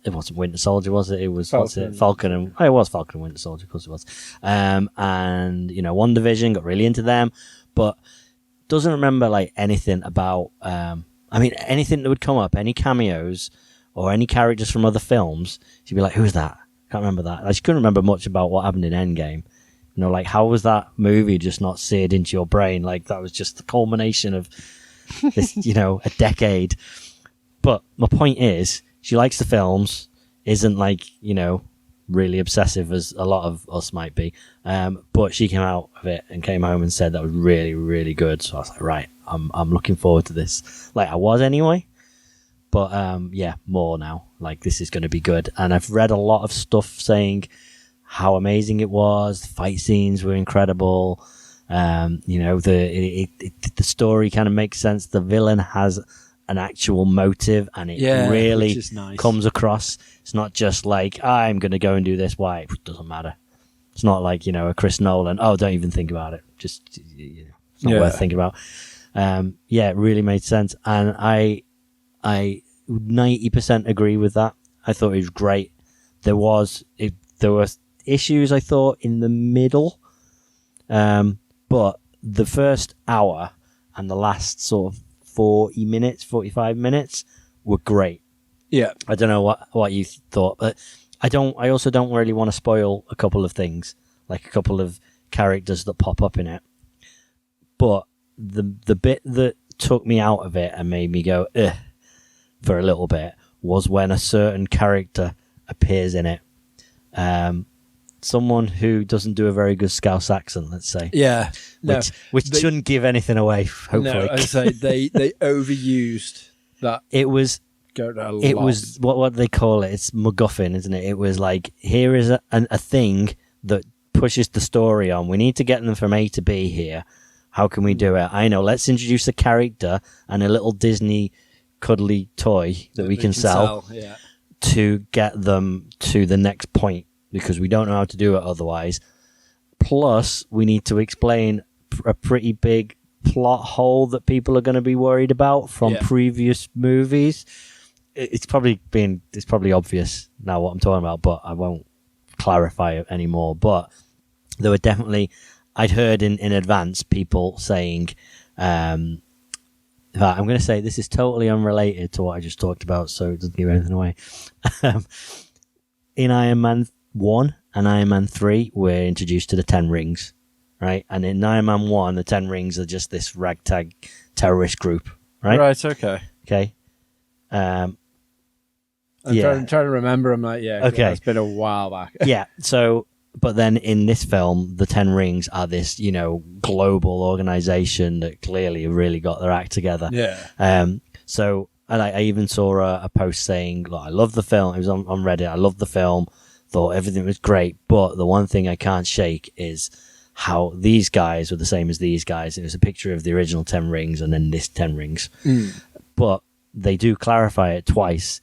[SPEAKER 2] it wasn't Winter Soldier, was it? It was
[SPEAKER 3] Falcon.
[SPEAKER 2] Falcon and it was Falcon and Winter Soldier, of course it was. And WandaVision, got really into them, but doesn't remember like anything about. Anything that would come up, any cameos or any characters from other films, she'd be like, "Who's that? Can't remember that." Like, she couldn't remember much about what happened in Endgame. Like, how was that movie just not seared into your brain? Like, that was just the culmination of this, a decade. But my point is, she likes the films, isn't like, really obsessive as a lot of us might be. But she came out of it and came home and said that was really, really good. So I was like, right, I'm looking forward to this. Like, I was anyway. But more now. Like, this is going to be good. And I've read a lot of stuff saying how amazing it was. The fight scenes were incredible. The story kind of makes sense. The villain has an actual motive, and it really
[SPEAKER 3] nice.
[SPEAKER 2] Comes across. It's not just like, I'm going to go and do this. Why? It doesn't matter. It's not like, a Chris Nolan. Oh, don't even think about it. Just, it's not worth thinking about. It really made sense. And I 90% agree with that. I thought it was great. There were issues, I thought, in the middle. But the first hour and the last sort of 45 minutes were great.
[SPEAKER 3] Yeah.
[SPEAKER 2] I don't know what you thought, but I also don't really want to spoil a couple of things, like a couple of characters that pop up in it. But the bit that took me out of it and made me go, ugh, for a little bit, was when a certain character appears in it. Someone who doesn't do a very good Scouse accent, let's say.
[SPEAKER 3] Yeah.
[SPEAKER 2] Which shouldn't give anything away, hopefully.
[SPEAKER 3] No, I'd say they overused that.
[SPEAKER 2] It was what they call it. It's MacGuffin, isn't it? It was like, here is a thing that pushes the story on. We need to get them from A to B here. How can we do it? I know. Let's introduce a character and a little Disney cuddly toy that we can sell to get them to the next point, because we don't know how to do it otherwise. Plus, we need to explain a pretty big plot hole that people are going to be worried about from previous movies. It's probably obvious now what I'm talking about, but I won't clarify it anymore. But there were definitely, I'd heard in advance people saying, I'm going to say this is totally unrelated to what I just talked about, so it doesn't give anything away. In Iron Man 1 and Iron Man 3, we're introduced to the 10 rings, right? And in Iron Man 1, the 10 rings are just this ragtag terrorist group, right?
[SPEAKER 3] Right, okay.
[SPEAKER 2] I'm
[SPEAKER 3] trying to remember. I'm like,
[SPEAKER 2] okay.
[SPEAKER 3] It's been a while back.
[SPEAKER 2] Yeah, so, but then in this film, the 10 rings are this, global organization that clearly have really got their act together.
[SPEAKER 3] Yeah.
[SPEAKER 2] So, and I even saw a post saying, look, I love the film. It was on Reddit. I love the film. Thought everything was great. But the one thing I can't shake is how these guys were the same as these guys. It was a picture of the original 10 rings and then this 10 rings. But they do clarify it twice.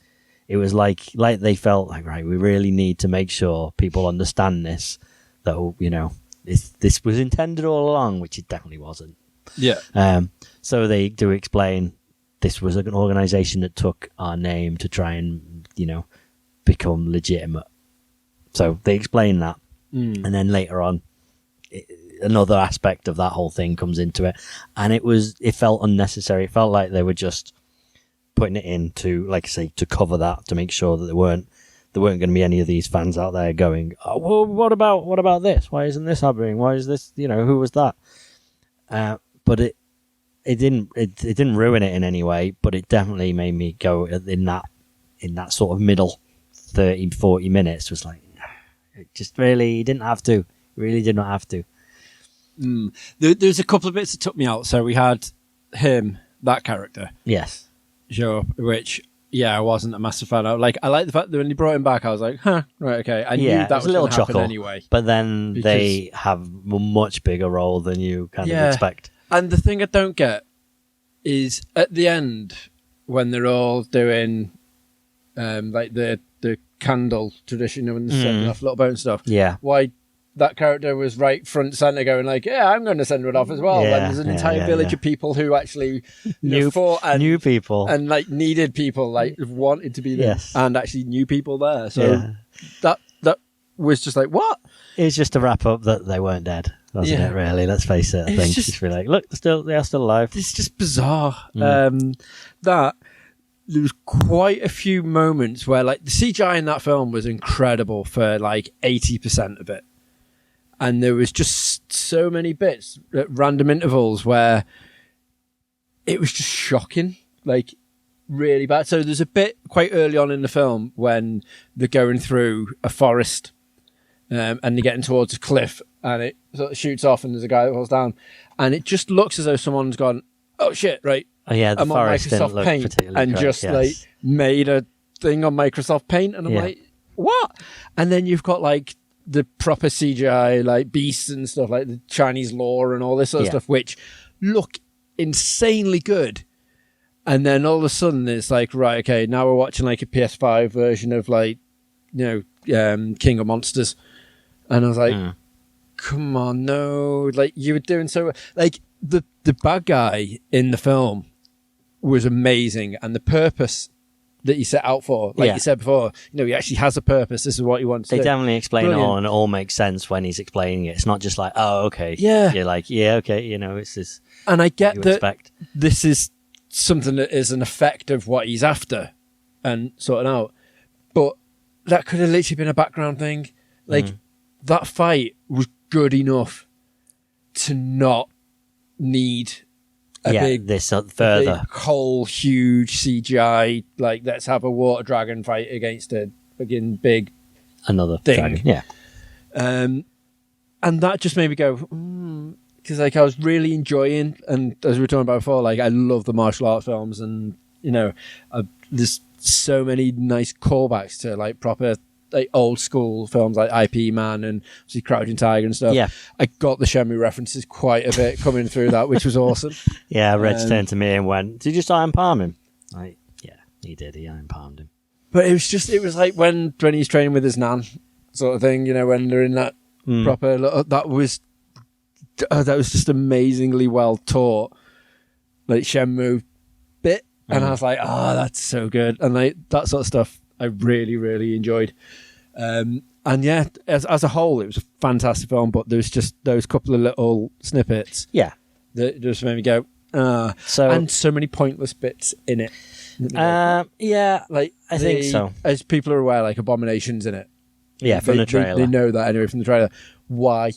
[SPEAKER 2] It was like they felt like, right, we really need to make sure people understand this, that, this was intended all along, which it definitely wasn't.
[SPEAKER 3] Yeah.
[SPEAKER 2] So they do explain this was an organization that took our name to try and, become legitimate. So they explain that. And then later on, another aspect of that whole thing comes into it. And it felt unnecessary. It felt like they were just putting it in to, like I say, to cover that, to make sure that there weren't going to be any of these fans out there going, oh, well, what about this? Why isn't this happening? Why is this, who was that? But it didn't ruin it in any way, but it definitely made me go in that sort of middle 30, 40 minutes was like, it just really didn't have to. Really did not have to.
[SPEAKER 3] There's a couple of bits that took me out. So we had him, that character.
[SPEAKER 2] Yes.
[SPEAKER 3] Sure. Which, I wasn't a massive fan of. Like, I like the fact that when he brought him back, I was like, huh, right, okay. I knew that was a little chuckle anyway.
[SPEAKER 2] But then they have a much bigger role than you kind of expect.
[SPEAKER 3] And the thing I don't get is at the end, when they're all doing like the candle tradition and setting off a little boat and stuff.
[SPEAKER 2] Yeah.
[SPEAKER 3] Why that character was right front center going like, yeah, I'm going to send it off as well. And there's an entire village of people who actually fought and
[SPEAKER 2] new people
[SPEAKER 3] and like needed people, like wanted to be there and actually knew people there. So that was just like, what?
[SPEAKER 2] It was just to wrap up that they weren't dead, wasn't it, really? Let's face it. I think just be like, look, they are still alive.
[SPEAKER 3] It's just bizarre. That there was quite a few moments where like the CGI in that film was incredible for like 80% of it. And there was just so many bits at random intervals where it was just shocking, like really bad. So there's a bit quite early on in the film when they're going through a forest and they're getting towards a cliff and it sort of shoots off and there's a guy that falls down. And it just looks as though someone's gone, oh shit, right.
[SPEAKER 2] Oh yeah, the
[SPEAKER 3] I'm
[SPEAKER 2] forest
[SPEAKER 3] on
[SPEAKER 2] didn't
[SPEAKER 3] Microsoft
[SPEAKER 2] look
[SPEAKER 3] Paint
[SPEAKER 2] particularly
[SPEAKER 3] and
[SPEAKER 2] great,
[SPEAKER 3] just like made a thing on Microsoft Paint. And I'm like, what? And then you've got like the proper CGI, like beasts and stuff, like the Chinese lore and all this sort of stuff, which look insanely good. And then all of a sudden it's like, right, okay, now we're watching like a PS5 version of like, you know, King of Monsters. And I was like, come on, no, like you were doing so, like the bad guy in the film was amazing. And the purpose that he set out for, like you said before, you know, he actually has a purpose. This is what he wants to do.
[SPEAKER 2] They definitely explain it all, and it all makes sense when he's explaining it. It's not just like, oh, okay.
[SPEAKER 3] Yeah.
[SPEAKER 2] You're like, yeah, okay, you know, it's this.
[SPEAKER 3] And I get that this is something that is an effect of what he's after and sorting out. But that could have literally been a background thing. Like, that fight was good enough to not need a big whole huge CGI, like let's have a water dragon fight against a fucking big
[SPEAKER 2] another
[SPEAKER 3] thing.
[SPEAKER 2] Dragon. Yeah.
[SPEAKER 3] And that just made me go, because like I was really enjoying, and as we were talking about before, like I love the martial arts films, and you know, there's so many nice callbacks to like proper like old school films like IP Man and obviously Crouching Tiger and stuff.
[SPEAKER 2] Yeah.
[SPEAKER 3] I got the Shenmue references quite a bit coming through that, which was awesome.
[SPEAKER 2] Yeah, Reg turned to me and went, did you just iron palm him? Like, yeah, he did. He iron palmed him.
[SPEAKER 3] But it was like when he's training with his nan sort of thing, you know, when they're in that proper, that was just amazingly well taught, like Shenmue bit. And I was like, oh, that's so good. And like that sort of stuff I really, really enjoyed. And yeah, as a whole, it was a fantastic film, but there was just those couple of little snippets that just made me go, and so many pointless bits in it.
[SPEAKER 2] Yeah,
[SPEAKER 3] like
[SPEAKER 2] I think so.
[SPEAKER 3] As people are aware, like Abomination's in it.
[SPEAKER 2] Yeah, from the trailer.
[SPEAKER 3] They know that anyway from the trailer. Why?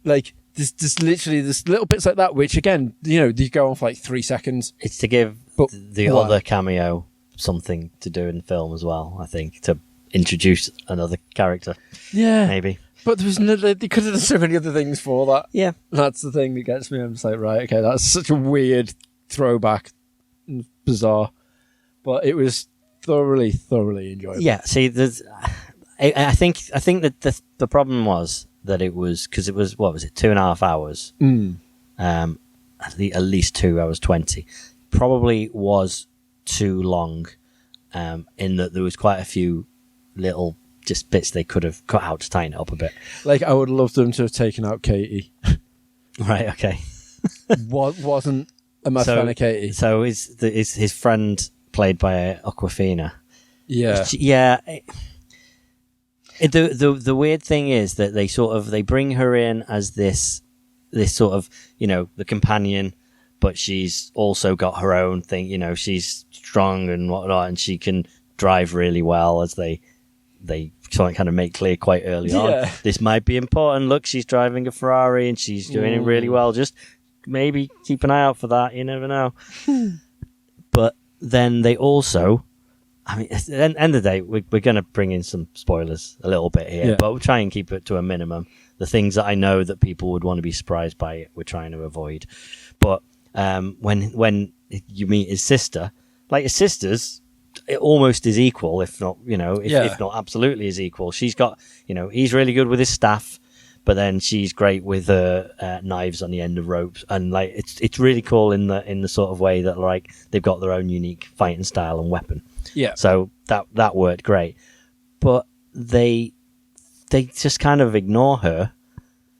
[SPEAKER 3] Like, there's literally this little bits like that, which again, you know, they go on for like 3 seconds.
[SPEAKER 2] It's to give the other cameo something to do in the film as well, I think, to introduce another character. Yeah. Maybe.
[SPEAKER 3] But there was they could have done so many other things for that.
[SPEAKER 2] Yeah.
[SPEAKER 3] That's the thing that gets me. I'm just like, right, okay, that's such a weird throwback. Bizarre. But it was thoroughly, thoroughly enjoyable.
[SPEAKER 2] Yeah, see, I think that the problem was that it was, because it was, what was it, 2.5 hours? At least 2 hours 20. Probably was too long, in that there was quite a few little just bits they could have cut out to tighten it up a bit.
[SPEAKER 3] Like, I would love them to have taken out Katie.
[SPEAKER 2] Right, okay.
[SPEAKER 3] Wasn't a mad fan of Katie.
[SPEAKER 2] So is his friend played by Awkwafina?
[SPEAKER 3] Yeah.
[SPEAKER 2] The weird thing is that they bring her in as this sort of, you know, the companion, but she's also got her own thing, you know, she's strong and whatnot, and she can drive really well, as they kind of make clear quite early on. This might be important. Look, she's driving a Ferrari and she's doing it really well. Just maybe keep an eye out for that. You never know. But then they also, I mean, at the end of the day, we're going to bring in some spoilers a little bit here, but we'll try and keep it to a minimum. The things that I know that people would want to be surprised by, we're trying to avoid. But when you meet his sister, like his sister's, it almost is equal, if not, you know, if not absolutely is equal. She's got, you know, he's really good with his staff, but then she's great with knives on the end of ropes, and like it's really cool in the sort of way that like they've got their own unique fighting style and weapon. Yeah. So that worked great, but they they just kind of ignore her.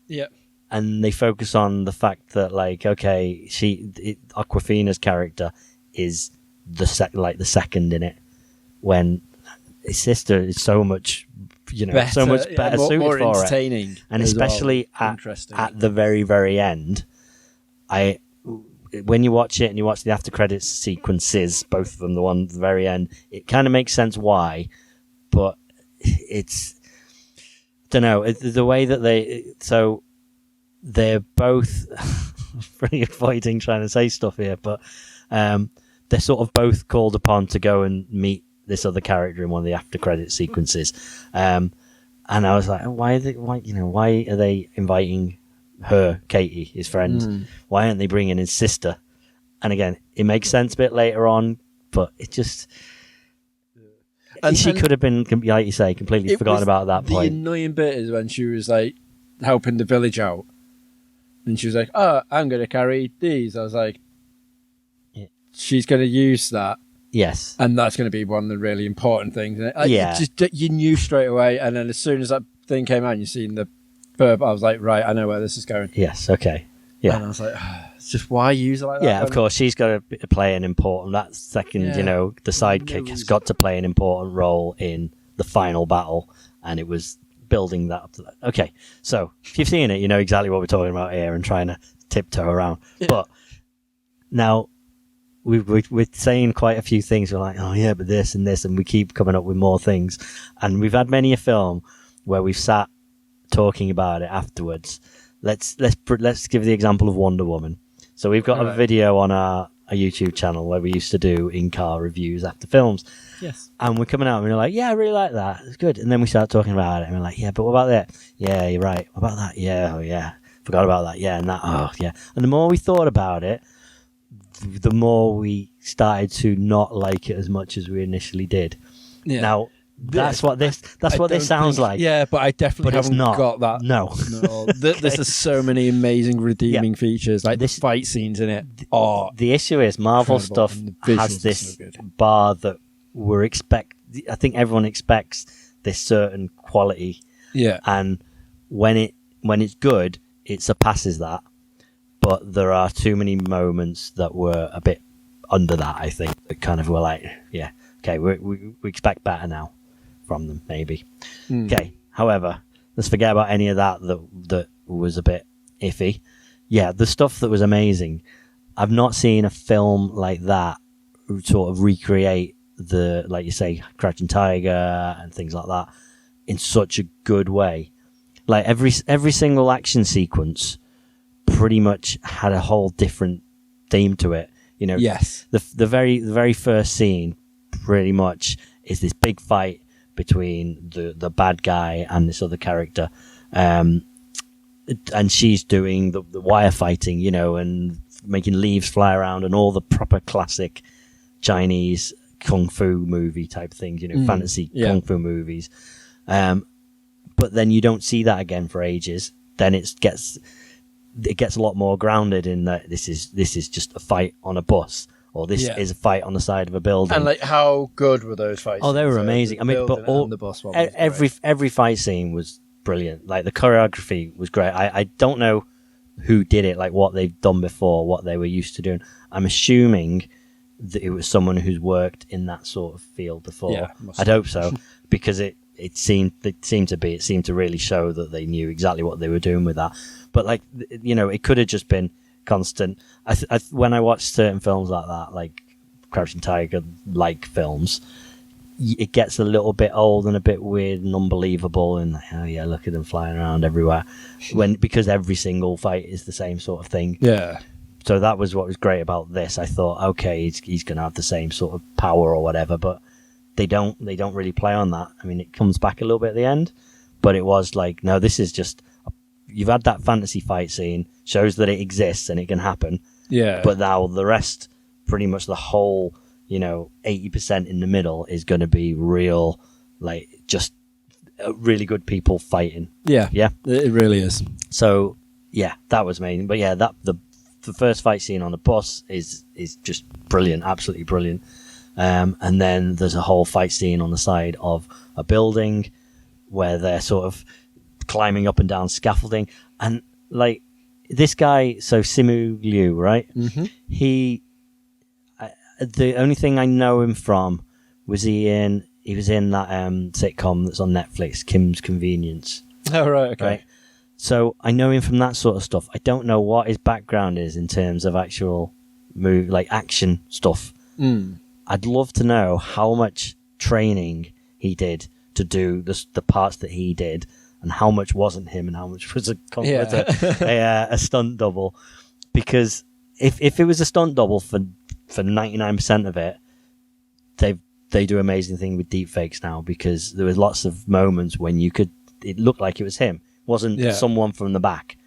[SPEAKER 3] Yeah.
[SPEAKER 2] And they focus on the fact that, like, okay, Awkwafina's character is the second in it, when his sister is so much, so much better suited
[SPEAKER 3] more
[SPEAKER 2] for
[SPEAKER 3] entertaining,
[SPEAKER 2] it. And especially at the very, very end, when you watch it and you watch the after credits sequences, both of them, the one at the very end, it kind of makes sense why, but it's, don't know, the way that they're both pretty avoiding trying to say stuff here, but they're sort of both called upon to go and meet this other character in one of the after credit sequences, and I was like, why are they inviting her, Katie, his friend? Why aren't they bringing his sister? And again, it makes sense a bit later on, but it just she could have been, like you say, completely forgotten about at that point.
[SPEAKER 3] The annoying bit is when she was like helping the village out, and she was like, "Oh, I'm going to carry these." I was like, she's going to use that.
[SPEAKER 2] Yes.
[SPEAKER 3] And that's going to be one of the really important things.
[SPEAKER 2] Yeah.
[SPEAKER 3] You knew straight away, and then as soon as that thing came out and you seen the burp, I was like, right, I know where this is going.
[SPEAKER 2] Yes, okay. Yeah.
[SPEAKER 3] And I was like, it's just why use it like that?
[SPEAKER 2] Yeah, of course, she's got to play an important, that second, the sidekick has got to play an important role in the final battle, and it was building that up to that. Okay, so if you've seen it, you know exactly what we're talking about here and trying to tiptoe around. Yeah. But now we're saying quite a few things. We're like, oh yeah, but this and this, and we keep coming up with more things. And we've had many a film where we've sat talking about it afterwards. Let's give the example of Wonder Woman. So we've got a video on our YouTube channel where we used to do in-car reviews after films.
[SPEAKER 3] Yes.
[SPEAKER 2] And we're coming out and we're like, yeah, I really like that. It's good. And then we start talking about it and we're like, yeah, but what about that? Yeah, you're right. What about that? Yeah, oh yeah. Forgot about that. Yeah, and that. Oh, yeah. And the more we thought about it, the more we started to not like it as much as we initially did. Yeah. Now, that's what this sounds like.
[SPEAKER 3] Yeah, but I definitely haven't got that.
[SPEAKER 2] No.
[SPEAKER 3] This is so many amazing redeeming features, like this fight scenes in it.
[SPEAKER 2] The issue is Marvel stuff has this bar that I think everyone expects this certain quality.
[SPEAKER 3] Yeah.
[SPEAKER 2] And when it's good, it surpasses that. But there are too many moments that were a bit under that, I think, that kind of were like, yeah, okay, we expect better now from them, maybe. Okay, however, let's forget about any of that was a bit iffy. Yeah, the stuff that was amazing. I've not seen a film like that sort of recreate the, like you say, Crouching Tiger and things like that in such a good way. Like every single action sequence pretty much had a whole different theme to it. You know,
[SPEAKER 3] yes.
[SPEAKER 2] The very first scene pretty much is this big fight between the bad guy and this other character, and she's doing the wire fighting, you know, and making leaves fly around and all the proper classic Chinese kung fu movie type things, you know, fantasy kung fu movies. But then you don't see that again for ages. Then it gets a lot more grounded in that this is just a fight on a bus, or this is a fight on the side of a building.
[SPEAKER 3] And like, how good were those fights?
[SPEAKER 2] Oh, they were amazing. I mean, but all the bus one every fight scene was brilliant. Like the choreography was great. I don't know who did it, like what they've done before, what they were used to doing. I'm assuming that it was someone who's worked in that sort of field before.
[SPEAKER 3] Yeah,
[SPEAKER 2] I'd hope so, because it seemed to really show that they knew exactly what they were doing with that. But like, you know, it could have just been constant. When I watch certain films like that, like Crouching Tiger like films, it gets a little bit old and a bit weird and unbelievable, and oh yeah, look at them flying around everywhere, because every single fight is the same sort of thing.
[SPEAKER 3] Yeah.
[SPEAKER 2] So that was what was great about this. I thought, okay, he's going to have the same sort of power or whatever, but they don't really play on that. I mean, it comes back a little bit at the end, but it was like, no, this is just, you've had that fantasy fight scene, shows that it exists and it can happen.
[SPEAKER 3] Yeah.
[SPEAKER 2] But now the rest, pretty much the whole, 80% in the middle is going to be real, like just really good people fighting.
[SPEAKER 3] Yeah.
[SPEAKER 2] Yeah.
[SPEAKER 3] It really is.
[SPEAKER 2] So yeah, that was amazing. But yeah, the first fight scene on the bus is just brilliant, absolutely brilliant. And then there's a whole fight scene on the side of a building where they're sort of climbing up and down scaffolding. And like this guy, so Simu Liu, right?
[SPEAKER 3] Mm-hmm.
[SPEAKER 2] The only thing I know him from was he was in that sitcom that's on Netflix, Kim's Convenience.
[SPEAKER 3] Oh, right, okay.
[SPEAKER 2] Right? So I know him from that sort of stuff. I don't know what his background is in terms of actual action stuff. I'd love to know how much training he did to do the parts that he did, and how much wasn't him, and how much was a stunt double. Because if it was a stunt double for 99% of it, they do amazing thing with deep fakes now, because there was lots of moments when it looked like it was him. It wasn't someone from the back.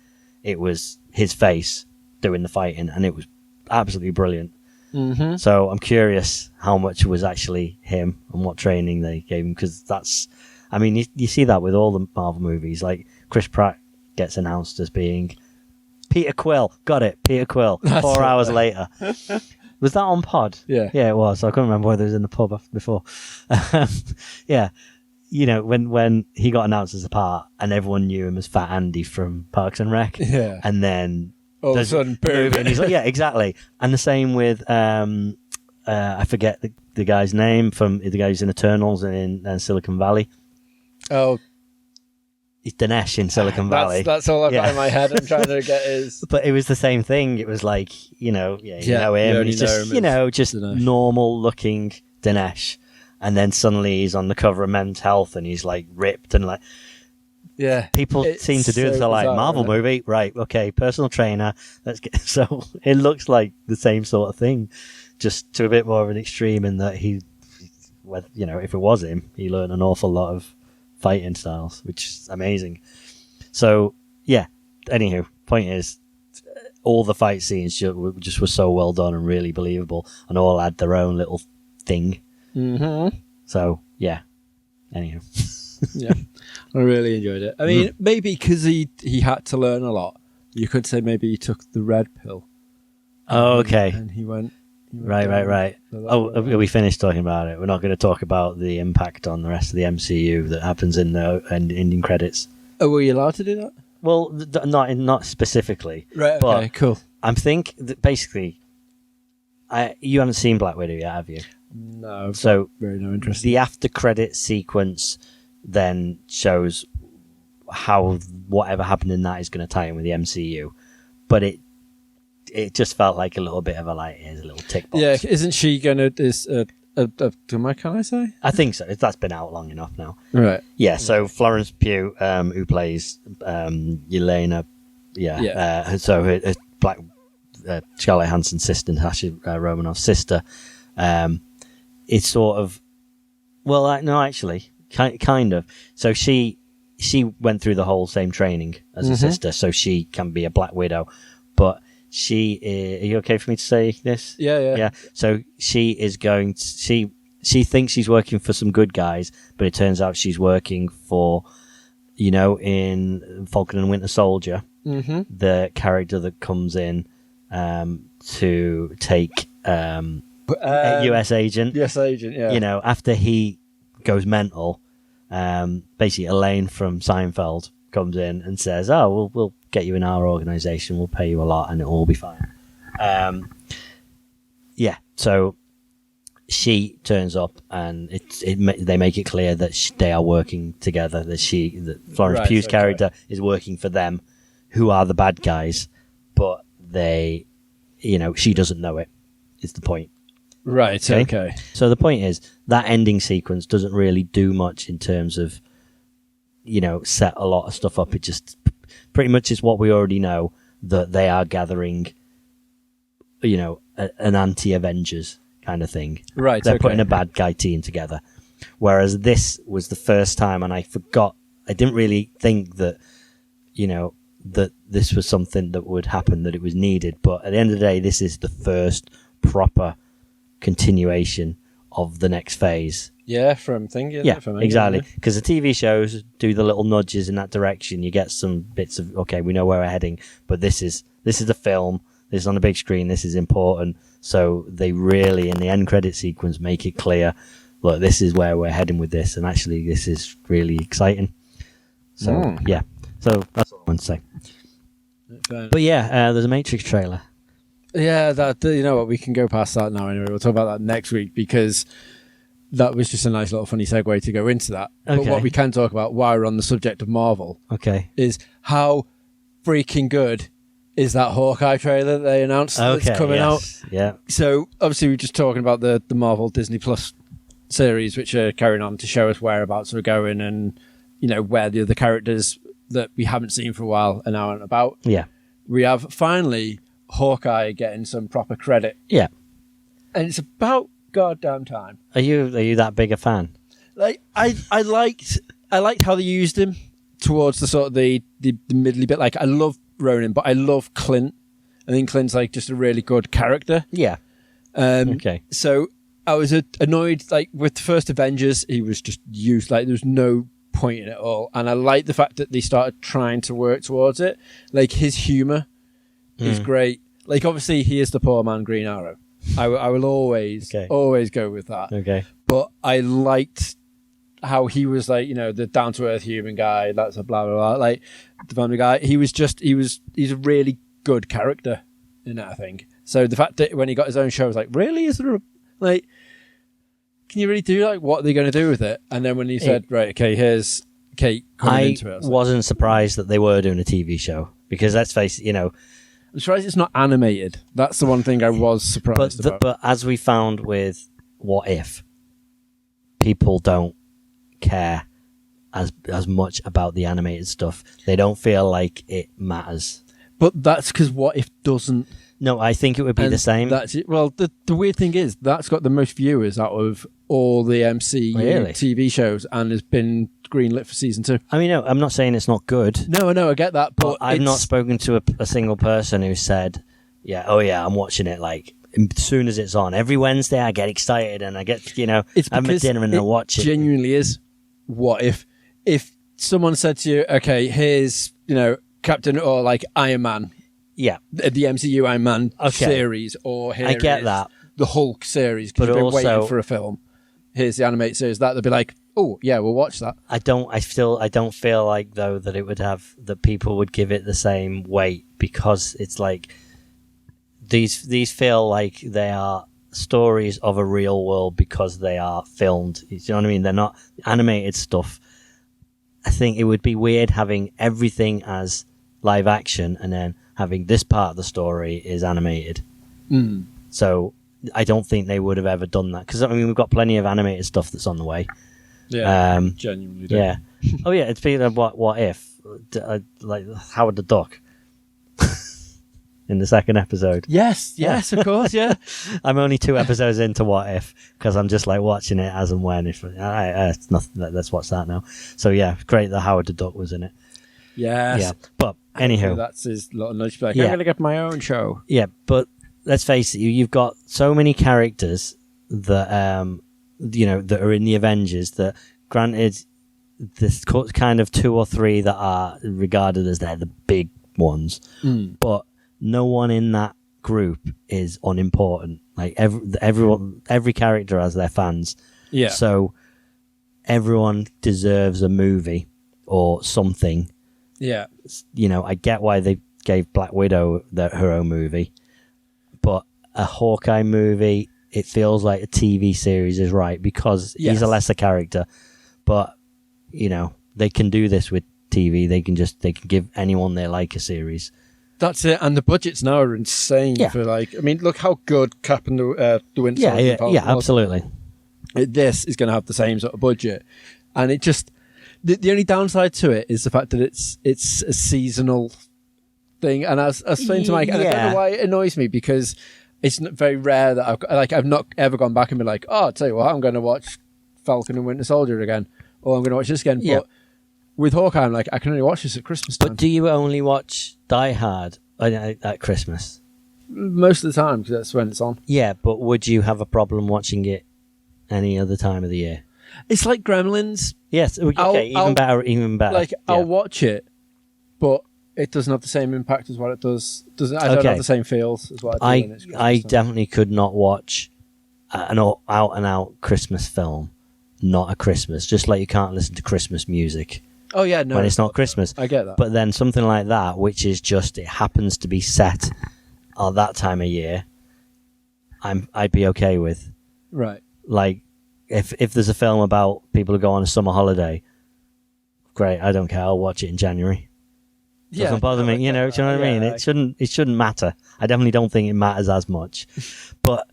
[SPEAKER 2] It was his face doing the fighting, and it was absolutely brilliant.
[SPEAKER 3] Mm-hmm.
[SPEAKER 2] So I'm curious how much was actually him and what training they gave him, because you see that with all the Marvel movies. Like Chris Pratt gets announced as being Peter Quill. Got it, Peter Quill. 4 hours later. Was that on Pod?
[SPEAKER 3] Yeah.
[SPEAKER 2] Yeah, it was. I couldn't remember whether it was in the pub before. Yeah. You know, when he got announced as a part, and everyone knew him as Fat Andy from Parks and Rec.
[SPEAKER 3] Yeah.
[SPEAKER 2] And then
[SPEAKER 3] all of a sudden, boom.
[SPEAKER 2] And he's like, yeah, exactly. And the same with, I forget the guy's name, from the guy who's in Eternals and in Silicon Valley.
[SPEAKER 3] Oh.
[SPEAKER 2] He's Dinesh in Silicon Valley.
[SPEAKER 3] That's all I've got in my head. I'm trying to get his...
[SPEAKER 2] But it was the same thing. It was like, you know him. And he's just, just normal looking Dinesh. And then suddenly he's on the cover of Men's Health, and he's like ripped and like...
[SPEAKER 3] Yeah.
[SPEAKER 2] People seem to do it. They're like, Marvel movie? Right, okay, personal trainer. Let's get... So it looks like the same sort of thing, just to a bit more of an extreme, in that if it was him, he learned an awful lot of fighting styles, which is amazing. So, yeah. Anywho, point is, all the fight scenes just were so well done and really believable, and all had their own little thing.
[SPEAKER 3] Mm-hmm.
[SPEAKER 2] So, yeah. Anywho.
[SPEAKER 3] Yeah. I really enjoyed it. I mean, maybe because he had to learn a lot. You could say maybe he took the red pill.
[SPEAKER 2] Oh, okay.
[SPEAKER 3] And he went
[SPEAKER 2] right. Are we finished talking about it? We're not going to talk about the impact on the rest of the MCU that happens in the ending credits.
[SPEAKER 3] Oh, were you allowed to do that?
[SPEAKER 2] Well, not specifically.
[SPEAKER 3] Right, okay, cool.
[SPEAKER 2] I think that basically, you haven't seen Black Widow yet, have you?
[SPEAKER 3] No,
[SPEAKER 2] so
[SPEAKER 3] very no interest.
[SPEAKER 2] The after credit sequence then shows how whatever happened in that is going to tie in with the MCU, but it just felt like a little bit of here's a little tick box.
[SPEAKER 3] Yeah, isn't she going to can I say? I
[SPEAKER 2] think so. That's been out long enough now.
[SPEAKER 3] Right.
[SPEAKER 2] Yeah. So Florence Pugh, who plays Yelena, so her Black Scarlett Johansson's sister, Natasha Romanoff's sister, it's sort of no, actually. Kind of. So she went through the whole same training as her sister, so she can be a Black Widow. But she are you okay for me to say this?
[SPEAKER 3] Yeah.
[SPEAKER 2] So she is going to, she thinks she's working for some good guys, but it turns out she's working for, in Falcon and Winter Soldier, the character that comes in to take a US agent.
[SPEAKER 3] US agent, yeah.
[SPEAKER 2] After he goes mental, basically Elaine from Seinfeld comes in and says, "Oh, we'll get you in our organization. We'll pay you a lot, and it'll all be fine." So she turns up, and they make it clear that they are working together. That Florence Pugh's character is working for them, who are the bad guys, but they, she doesn't know it. Is the point.
[SPEAKER 3] Right, okay.
[SPEAKER 2] So the point is, that ending sequence doesn't really do much in terms of, set a lot of stuff up. It just pretty much is what we already know, that they are gathering, an anti-Avengers kind of thing.
[SPEAKER 3] Right,
[SPEAKER 2] They're putting a bad guy team together. Whereas this was the first time, and I didn't really think that, that this was something that would happen, that it was needed. But at the end of the day, this is the first proper continuation of the next phase.
[SPEAKER 3] Yeah, from thinking.
[SPEAKER 2] Yeah, exactly. Because the TV shows do the little nudges in that direction. You get some bits of, okay, we know where we're heading, but this is the film. This is on the big screen. This is important. So they really, in the end credit sequence, make it clear, look, this is where we're heading with this, and actually this is really exciting. So, yeah. So that's all I want to say. But yeah, there's a Matrix trailer.
[SPEAKER 3] Yeah, that you know what, we can go past that now anyway. We'll talk about that next week because that was just a nice little funny segue to go into that. Okay. But what we can talk about while we're on the subject of Marvel is how freaking good is that Hawkeye trailer that they announced that's coming out.
[SPEAKER 2] Yeah.
[SPEAKER 3] So obviously we're just talking about the Marvel Disney Plus series, which are carrying on to show us whereabouts we're going and, you know, where the other characters that we haven't seen for a while are now and about.
[SPEAKER 2] Yeah.
[SPEAKER 3] We have finally Hawkeye getting some proper credit.
[SPEAKER 2] Yeah.
[SPEAKER 3] And it's about goddamn time.
[SPEAKER 2] Are you that big a fan?
[SPEAKER 3] Like I liked how they used him towards the sort of the middly bit. Like I love Ronan, but I love Clint. I think Clint's like just a really good character.
[SPEAKER 2] Yeah. Okay.
[SPEAKER 3] So I was annoyed, like with the first Avengers, he was just used, like there was no point in it all. And I like the fact that they started trying to work towards it. Like his humor is great. Like obviously he is the poor man Green Arrow. I will always go with that. Okay. But I liked how he was like, you know, the down to earth human guy. That's a blah blah blah. Like the family guy. He's a really good character in that, I think. So the fact that when he got his own show, I was like, really? Is there like, can you really do like what they're going to do with it? And then when he said, right, okay, here's Kate coming into it.
[SPEAKER 2] I wasn't surprised that they were doing a TV show because let's face it, you know,
[SPEAKER 3] I'm surprised it's not animated. That's the one thing I was surprised about.
[SPEAKER 2] But as we found with What If, people don't care as much about the animated stuff. They don't feel like it matters.
[SPEAKER 3] But that's because What If doesn't.
[SPEAKER 2] No, I think it would be the same.
[SPEAKER 3] That's it. Well, the weird thing is that's got the most viewers out of all the MCU TV shows and has been greenlit for season 2.
[SPEAKER 2] I mean, no, I'm not saying it's not good.
[SPEAKER 3] No, I get that. But
[SPEAKER 2] I've not spoken to a single person who said, I'm watching it like as soon as it's on. Every Wednesday I get excited and I get, you know, have my dinner and I watch it.
[SPEAKER 3] It genuinely is. What if someone said to you, okay, here's, you know, Captain or like Iron Man.
[SPEAKER 2] Yeah.
[SPEAKER 3] The MCU Iron Man series, or here
[SPEAKER 2] I get that.
[SPEAKER 3] The Hulk series, because you've been waiting for a film. Here's the animated series. They'll be like, oh, yeah, we'll watch that.
[SPEAKER 2] I don't feel like, though, that it would have, that people would give it the same weight because it's like, these feel like they are stories of a real world because they are filmed. You know what I mean? They're not animated stuff. I think it would be weird having everything as live action and then having this part of the story is animated. So I don't think they would have ever done that because I mean we've got plenty of animated stuff that's on the way.
[SPEAKER 3] Yeah, genuinely. Do.
[SPEAKER 2] Yeah. Oh yeah, it's been a what if like Howard the Duck in the second episode.
[SPEAKER 3] Yes, of course, yeah.
[SPEAKER 2] I'm only 2 episodes into What If because I'm just like watching it as and when. It's nothing. Let's watch that now. So yeah, great that Howard the Duck was in it.
[SPEAKER 3] Yes.
[SPEAKER 2] Yeah, but anywho,
[SPEAKER 3] that's his little nudge. Like, I'm going to get my own show.
[SPEAKER 2] Yeah, but let's face it, you've got so many characters that you know that are in the Avengers. That granted, there's kind of 2 or 3 that are regarded as they're the big ones, but no one in that group is unimportant. Like every character has their fans. Yeah. So everyone deserves a movie or something.
[SPEAKER 3] Yeah.
[SPEAKER 2] You know, I get why they gave Black Widow her own movie, but a Hawkeye movie, it feels like a TV series is right because he's a lesser character. But, you know, they can do this with TV. They can give anyone they like a series.
[SPEAKER 3] That's it. And the budgets now are insane for like, I mean, look how good Cap and the Winter Soldier was.
[SPEAKER 2] Absolutely.
[SPEAKER 3] This is going to have the same sort of budget. And it just, the only downside to it is the fact that it's a seasonal thing. And I was saying to Mike, and I don't know why it annoys me because it's very rare that I've not ever gone back and been like, oh, I'll tell you what, I'm going to watch Falcon and Winter Soldier again, or I'm going to watch this again. Yeah. But with Hawkeye, I'm like, I can only watch this at Christmas time.
[SPEAKER 2] But do you only watch Die Hard at Christmas?
[SPEAKER 3] Most of the time, because that's when it's on.
[SPEAKER 2] Yeah, but would you have a problem watching it any other time of the year?
[SPEAKER 3] It's like Gremlins.
[SPEAKER 2] Yes, okay, even better.
[SPEAKER 3] Like, I'll watch it, but it doesn't have the same impact as what it does. I don't have the same feels as what I do.
[SPEAKER 2] I definitely could not watch an out-and-out Christmas film, not at Christmas, just like you can't listen to Christmas music.
[SPEAKER 3] Oh yeah, no,
[SPEAKER 2] when it's not Christmas.
[SPEAKER 3] I get that.
[SPEAKER 2] But then something like that, which is just it happens to be set at that time of year, I'd be okay with.
[SPEAKER 3] Right.
[SPEAKER 2] Like if there's a film about people who go on a summer holiday, great. I don't care. I'll watch it in January. Doesn't bother me. You know, do you know what I mean? It shouldn't matter. I definitely don't think it matters as much. But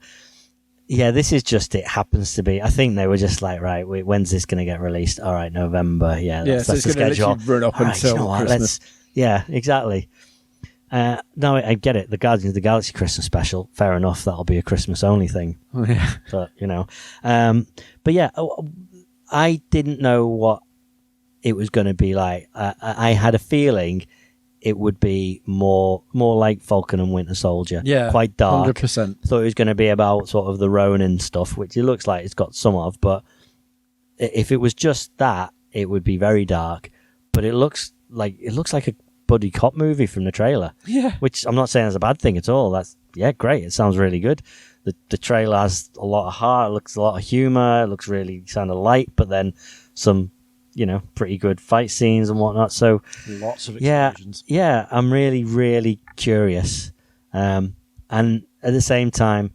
[SPEAKER 2] yeah, this is just it happens to be. I think they were just like, right, when's this going to get released? All right, November. Yeah, that's
[SPEAKER 3] so it's
[SPEAKER 2] the schedule.
[SPEAKER 3] Run up until Christmas.
[SPEAKER 2] Yeah, exactly. No, I get it. The Guardians of the Galaxy Christmas special. Fair enough. That'll be a Christmas only thing.
[SPEAKER 3] Oh, yeah.
[SPEAKER 2] But you know, but yeah, I didn't know what it was going to be like. I had a feeling it would be more like Falcon and Winter Soldier.
[SPEAKER 3] Yeah,
[SPEAKER 2] quite dark.
[SPEAKER 3] 100%.
[SPEAKER 2] Thought it was going to be about sort of the Ronin stuff, which it looks like it's got some of. But if it was just that, it would be very dark. But it looks like a buddy cop movie from the trailer.
[SPEAKER 3] Yeah,
[SPEAKER 2] which I'm not saying is a bad thing at all. That's great. It sounds really good. The trailer has a lot of heart. It looks a lot of humor. It looks really kind of light, but then some, pretty good fight scenes and whatnot. So
[SPEAKER 3] lots of explosions.
[SPEAKER 2] Yeah, I'm really, really curious. And at the same time,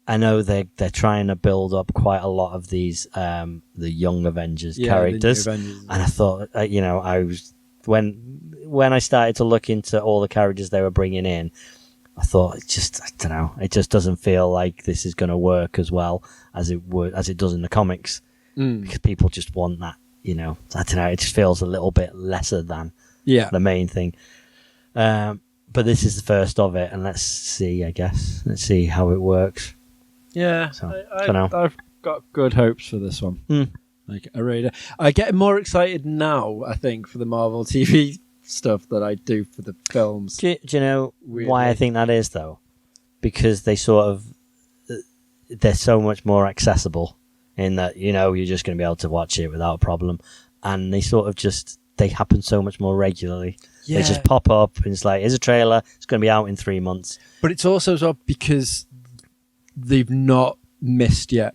[SPEAKER 2] I know they're trying to build up quite a lot of these the young Avengers characters.
[SPEAKER 3] The new Avengers.
[SPEAKER 2] And I thought, I was when I started to look into all the characters they were bringing in, I thought I don't know. It just doesn't feel like this is going to work as well as it does in the comics. Because people just want that, I don't know. It just feels a little bit lesser than the main thing. But this is the first of it, and let's see. I guess let's see how it works.
[SPEAKER 3] Yeah,
[SPEAKER 2] so,
[SPEAKER 3] I've got good hopes for this one. Like I get more excited now, I think, for the Marvel TV stuff than I do for the films.
[SPEAKER 2] Do you know why I think that is, though? Because they're so much more accessible in that, you're just going to be able to watch it without a problem. And they happen so much more regularly. Yeah. They just pop up and it's like, here's a trailer, it's going to be out in 3 months.
[SPEAKER 3] But it's also as well because they've not missed yet.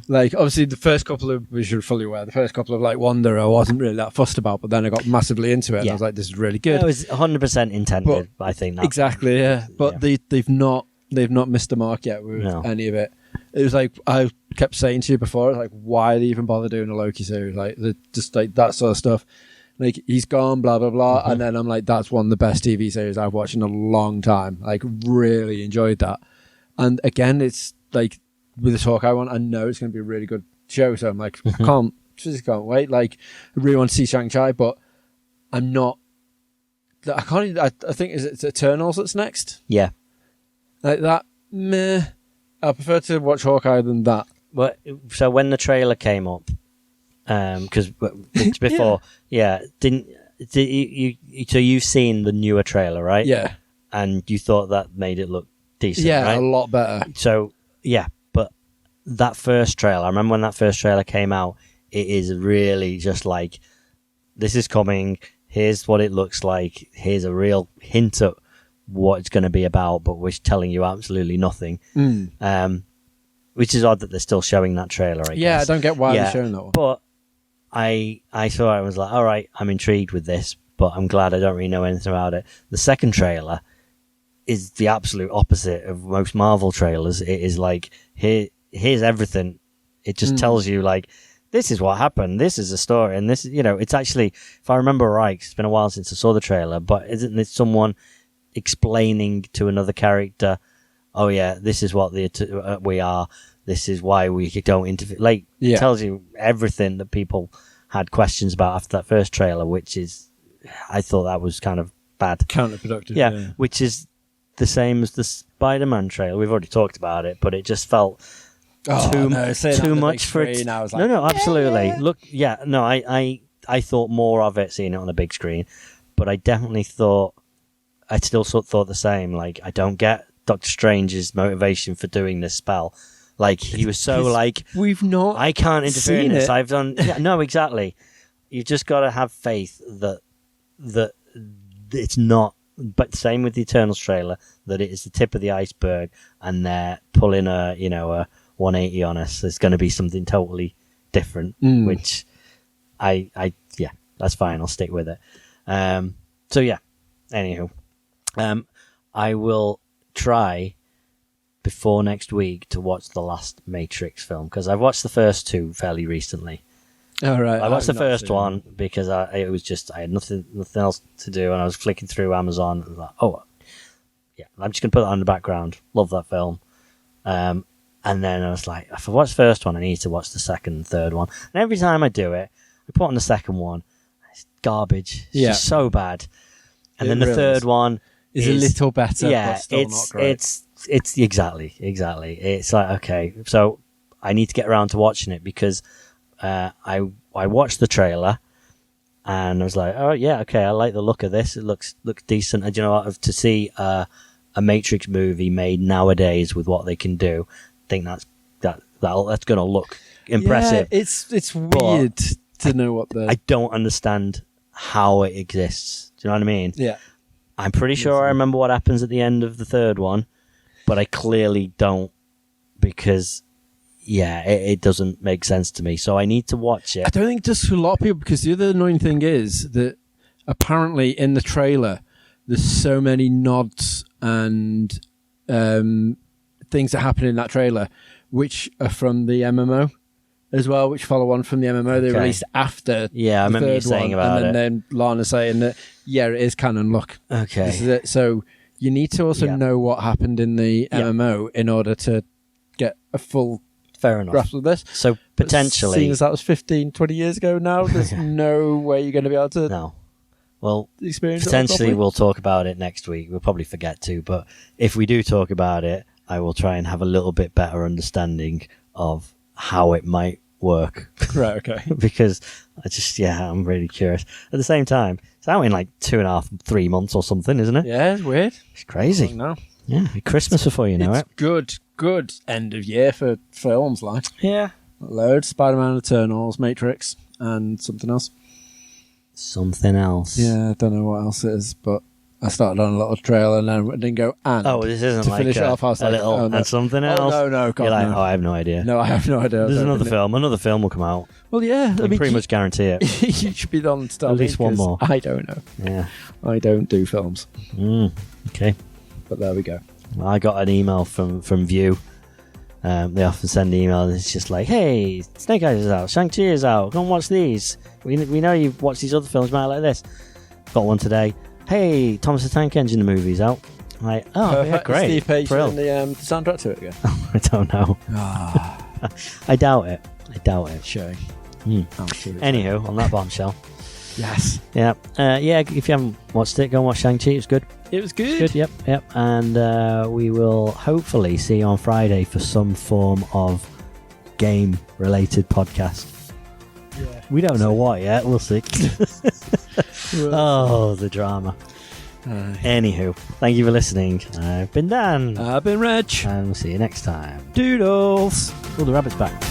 [SPEAKER 3] Like, obviously, the first couple of, as you're fully aware, like Wonder, I wasn't really that fussed about, but then I got massively into it, and I was like, this is really good.
[SPEAKER 2] It was 100% intended, but I think that.
[SPEAKER 3] Exactly, yeah. But they've not missed the mark yet with any of it. It was like, I kept saying to you before, like, why they even bother doing a Loki series? Like, just like that sort of stuff. Like, he's gone, blah, blah, blah. And then I'm like, that's one of the best TV series I've watched in a long time. Like, really enjoyed that. And again, it's like, with this Hawkeye one, I know it's going to be a really good show. So I'm like, I physically can't wait. Like, I really want to see Shang-Chi, but I'm not. I can't. I think it's Eternals that's next.
[SPEAKER 2] Yeah,
[SPEAKER 3] like that. Meh. I prefer to watch Hawkeye than that.
[SPEAKER 2] Well, so when the trailer came up, because before, didn't you? So you've seen the newer trailer, right?
[SPEAKER 3] Yeah,
[SPEAKER 2] and you thought that made it look decent.
[SPEAKER 3] Yeah,
[SPEAKER 2] right?
[SPEAKER 3] A lot better.
[SPEAKER 2] So yeah. That first trailer, I remember when that first trailer came out, it is really just like, this is coming, here's what it looks like, here's a real hint at what it's going to be about, but we're telling you absolutely nothing. Which is odd that they're still showing that trailer, I guess.
[SPEAKER 3] Yeah, I don't get why they're showing that one.
[SPEAKER 2] But I saw it and was like, all right, I'm intrigued with this, but I'm glad I don't really know anything about it. The second trailer is the absolute opposite of most Marvel trailers. It is like, here's everything. It just tells you, like, this is what happened, this is a story, and this, it's actually, if I remember right, it's been a while since I saw the trailer, but isn't it someone explaining to another character, oh yeah, this is what we are, this is why we don't interfere, like, it tells you everything that people had questions about after that first trailer, which is, I thought that was kind of bad.
[SPEAKER 3] Counterproductive.
[SPEAKER 2] Yeah, which is the same as the Spider-Man trailer. We've already talked about it, but it just felt too much for it. Like, no, absolutely. Yeah. Look, I thought more of it seeing it on a big screen, but I definitely thought, I still thought the same. Like, I don't get Doctor Strange's motivation for doing this spell. Like, he was so like, I can't interfere in this. I've done. Yeah, no, exactly. You've just got to have faith that it's not. But same with the Eternals trailer, that it is the tip of the iceberg, and they're pulling a 180 on us. There's going to be something totally different, which yeah, that's fine. I'll stick with it. So yeah. Anywho, I will try before next week to watch the last Matrix film because I've watched the first two fairly recently.
[SPEAKER 3] All right.
[SPEAKER 2] I watched the first one because I had nothing else to do, and I was flicking through Amazon. And I was like, oh, yeah, I'm just gonna put that on the background. Love that film. And then I was like, if I watch the first one, I need to watch the second and third one. And every time I do it, I put on the second one. It's garbage. It's just so bad. And then the third one
[SPEAKER 3] is a little better.
[SPEAKER 2] Yeah,
[SPEAKER 3] but still not great.
[SPEAKER 2] It's exactly. It's like, okay, so I need to get around to watching it because I watched the trailer and I was like, oh yeah, okay, I like the look of this. It looks decent. And you know what? To see a Matrix movie made nowadays with what they can do, I think that's going to look impressive.
[SPEAKER 3] Yeah, it's weird to know what
[SPEAKER 2] I don't understand how it exists. Do you know what I mean?
[SPEAKER 3] Yeah.
[SPEAKER 2] I'm pretty sure I remember what happens at the end of the third one, but I clearly don't because, yeah, it doesn't make sense to me. So I need to watch it.
[SPEAKER 3] I don't think just for a lot of people, because the other annoying thing is that apparently in the trailer, there's so many nods and things that happen in that trailer, which are from the MMO as well, which follow on from the MMO they released after.
[SPEAKER 2] Yeah, I remember you saying about it.
[SPEAKER 3] And then Lana saying that, yeah, it is canon, look.
[SPEAKER 2] Okay.
[SPEAKER 3] This is it. So you need to also know what happened in the MMO in order to get a full grasp of this.
[SPEAKER 2] So potentially...
[SPEAKER 3] But seeing as that was 15, 20 years ago now, there's no way you're going to be able to...
[SPEAKER 2] No. Well,
[SPEAKER 3] experience
[SPEAKER 2] potentially we'll talk about it next week. We'll probably forget to, but if we do talk about it, I will try and have a little bit better understanding of how it might work.
[SPEAKER 3] Right, okay.
[SPEAKER 2] Because I'm really curious. At the same time, it's out in like 2.5, 3 months or something, isn't it?
[SPEAKER 3] Yeah, it's weird.
[SPEAKER 2] It's crazy.
[SPEAKER 3] No.
[SPEAKER 2] Yeah, Christmas before you know it.
[SPEAKER 3] Good end of year for films, like.
[SPEAKER 2] Yeah.
[SPEAKER 3] Loads. Spider-Man Eternals, Matrix, and something else.
[SPEAKER 2] Something else.
[SPEAKER 3] Yeah, I don't know what else it is, but I started on a little trail and then didn't go
[SPEAKER 2] this isn't
[SPEAKER 3] to
[SPEAKER 2] like
[SPEAKER 3] finish it off, I was like,
[SPEAKER 2] little
[SPEAKER 3] oh, no.
[SPEAKER 2] and something else.
[SPEAKER 3] Oh, no, God,
[SPEAKER 2] you're like,
[SPEAKER 3] no.
[SPEAKER 2] I have no idea.
[SPEAKER 3] No, I have no idea.
[SPEAKER 2] There's another film. Another film will come out.
[SPEAKER 3] Well, yeah.
[SPEAKER 2] I pretty much guarantee it.
[SPEAKER 3] You should be on Star.
[SPEAKER 2] At least one more.
[SPEAKER 3] I don't know.
[SPEAKER 2] Yeah.
[SPEAKER 3] I don't do films.
[SPEAKER 2] Okay.
[SPEAKER 3] But there we go.
[SPEAKER 2] Well, I got an email from View. They often send emails and it's just like, hey, Snake Eyes is out, Shang-Chi is out, come watch these. We know you've watched these other films, might like this. Got one today. Hey, Thomas the Tank Engine, the movie's out. I'm like, oh, yeah, great.
[SPEAKER 3] Steve Page and the soundtrack to it again.
[SPEAKER 2] I don't know. I doubt it.
[SPEAKER 3] Shame.
[SPEAKER 2] Anywho, on that bombshell.
[SPEAKER 3] Yes.
[SPEAKER 2] Yeah. If you haven't watched it, go and watch Shang-Chi. It was good.
[SPEAKER 3] It was good.
[SPEAKER 2] Yep. And we will hopefully see you on Friday for some form of game-related podcast.
[SPEAKER 3] Yeah.
[SPEAKER 2] We don't know what yet. We'll see. Oh, the drama. Anywho, thank you for listening. I've been Dan.
[SPEAKER 3] I've been Reg.
[SPEAKER 2] And we'll see you next time.
[SPEAKER 3] Doodles.
[SPEAKER 2] Oh, the rabbit's back.